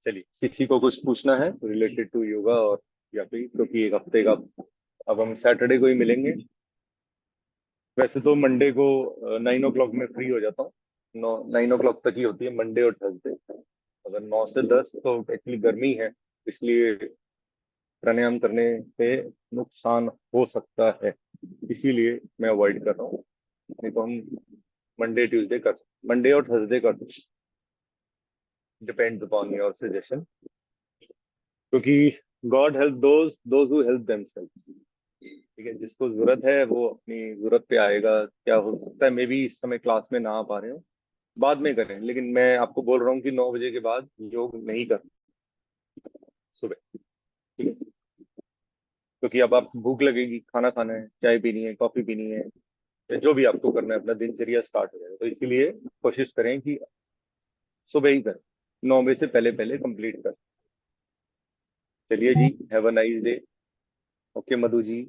चलिए, किसी को कुछ पूछना है रिलेटेड टू योगा और या फिर क्योंकि एक हफ्ते का अब हम सैटरडे को ही मिलेंगे। वैसे तो मंडे को 9 o'clock में फ्री हो जाता हूँ। 9 o'clock तक ही होती है मंडे और थर्सडे। अगर 9 से 10 तो एक्चुअली गर्मी है, इसलिए प्राणायाम करने से नुकसान हो सकता है, इसीलिए मैं अवॉइड कर रहा हूँ। नहीं तो हम मंडे और थर्सडे कर, डिपेंड्स अपॉन योर सजेशन, क्योंकि God help those who help themselves. ठीक है, जिसको जरूरत है वो अपनी जरूरत पे आएगा। क्या हो सकता है मे बी इस समय क्लास में ना आ पा रहे हो, बाद में करें, लेकिन मैं आपको बोल रहा हूँ कि 9 बजे के बाद योग नहीं कर सुबह। ठीक है, क्योंकि अब आप भूख लगेगी, खाना खाना है, चाय पीनी है, कॉफी पीनी है, या जो भी आपको करना है, अपना दिनचर्या स्टार्ट हो जाएगा। तो इसीलिए कोशिश करें कि सुबह ही करें, 9 बजे से पहले पहले कंप्लीट करें। चलिए जी, have a nice day. Okay Madhu ji.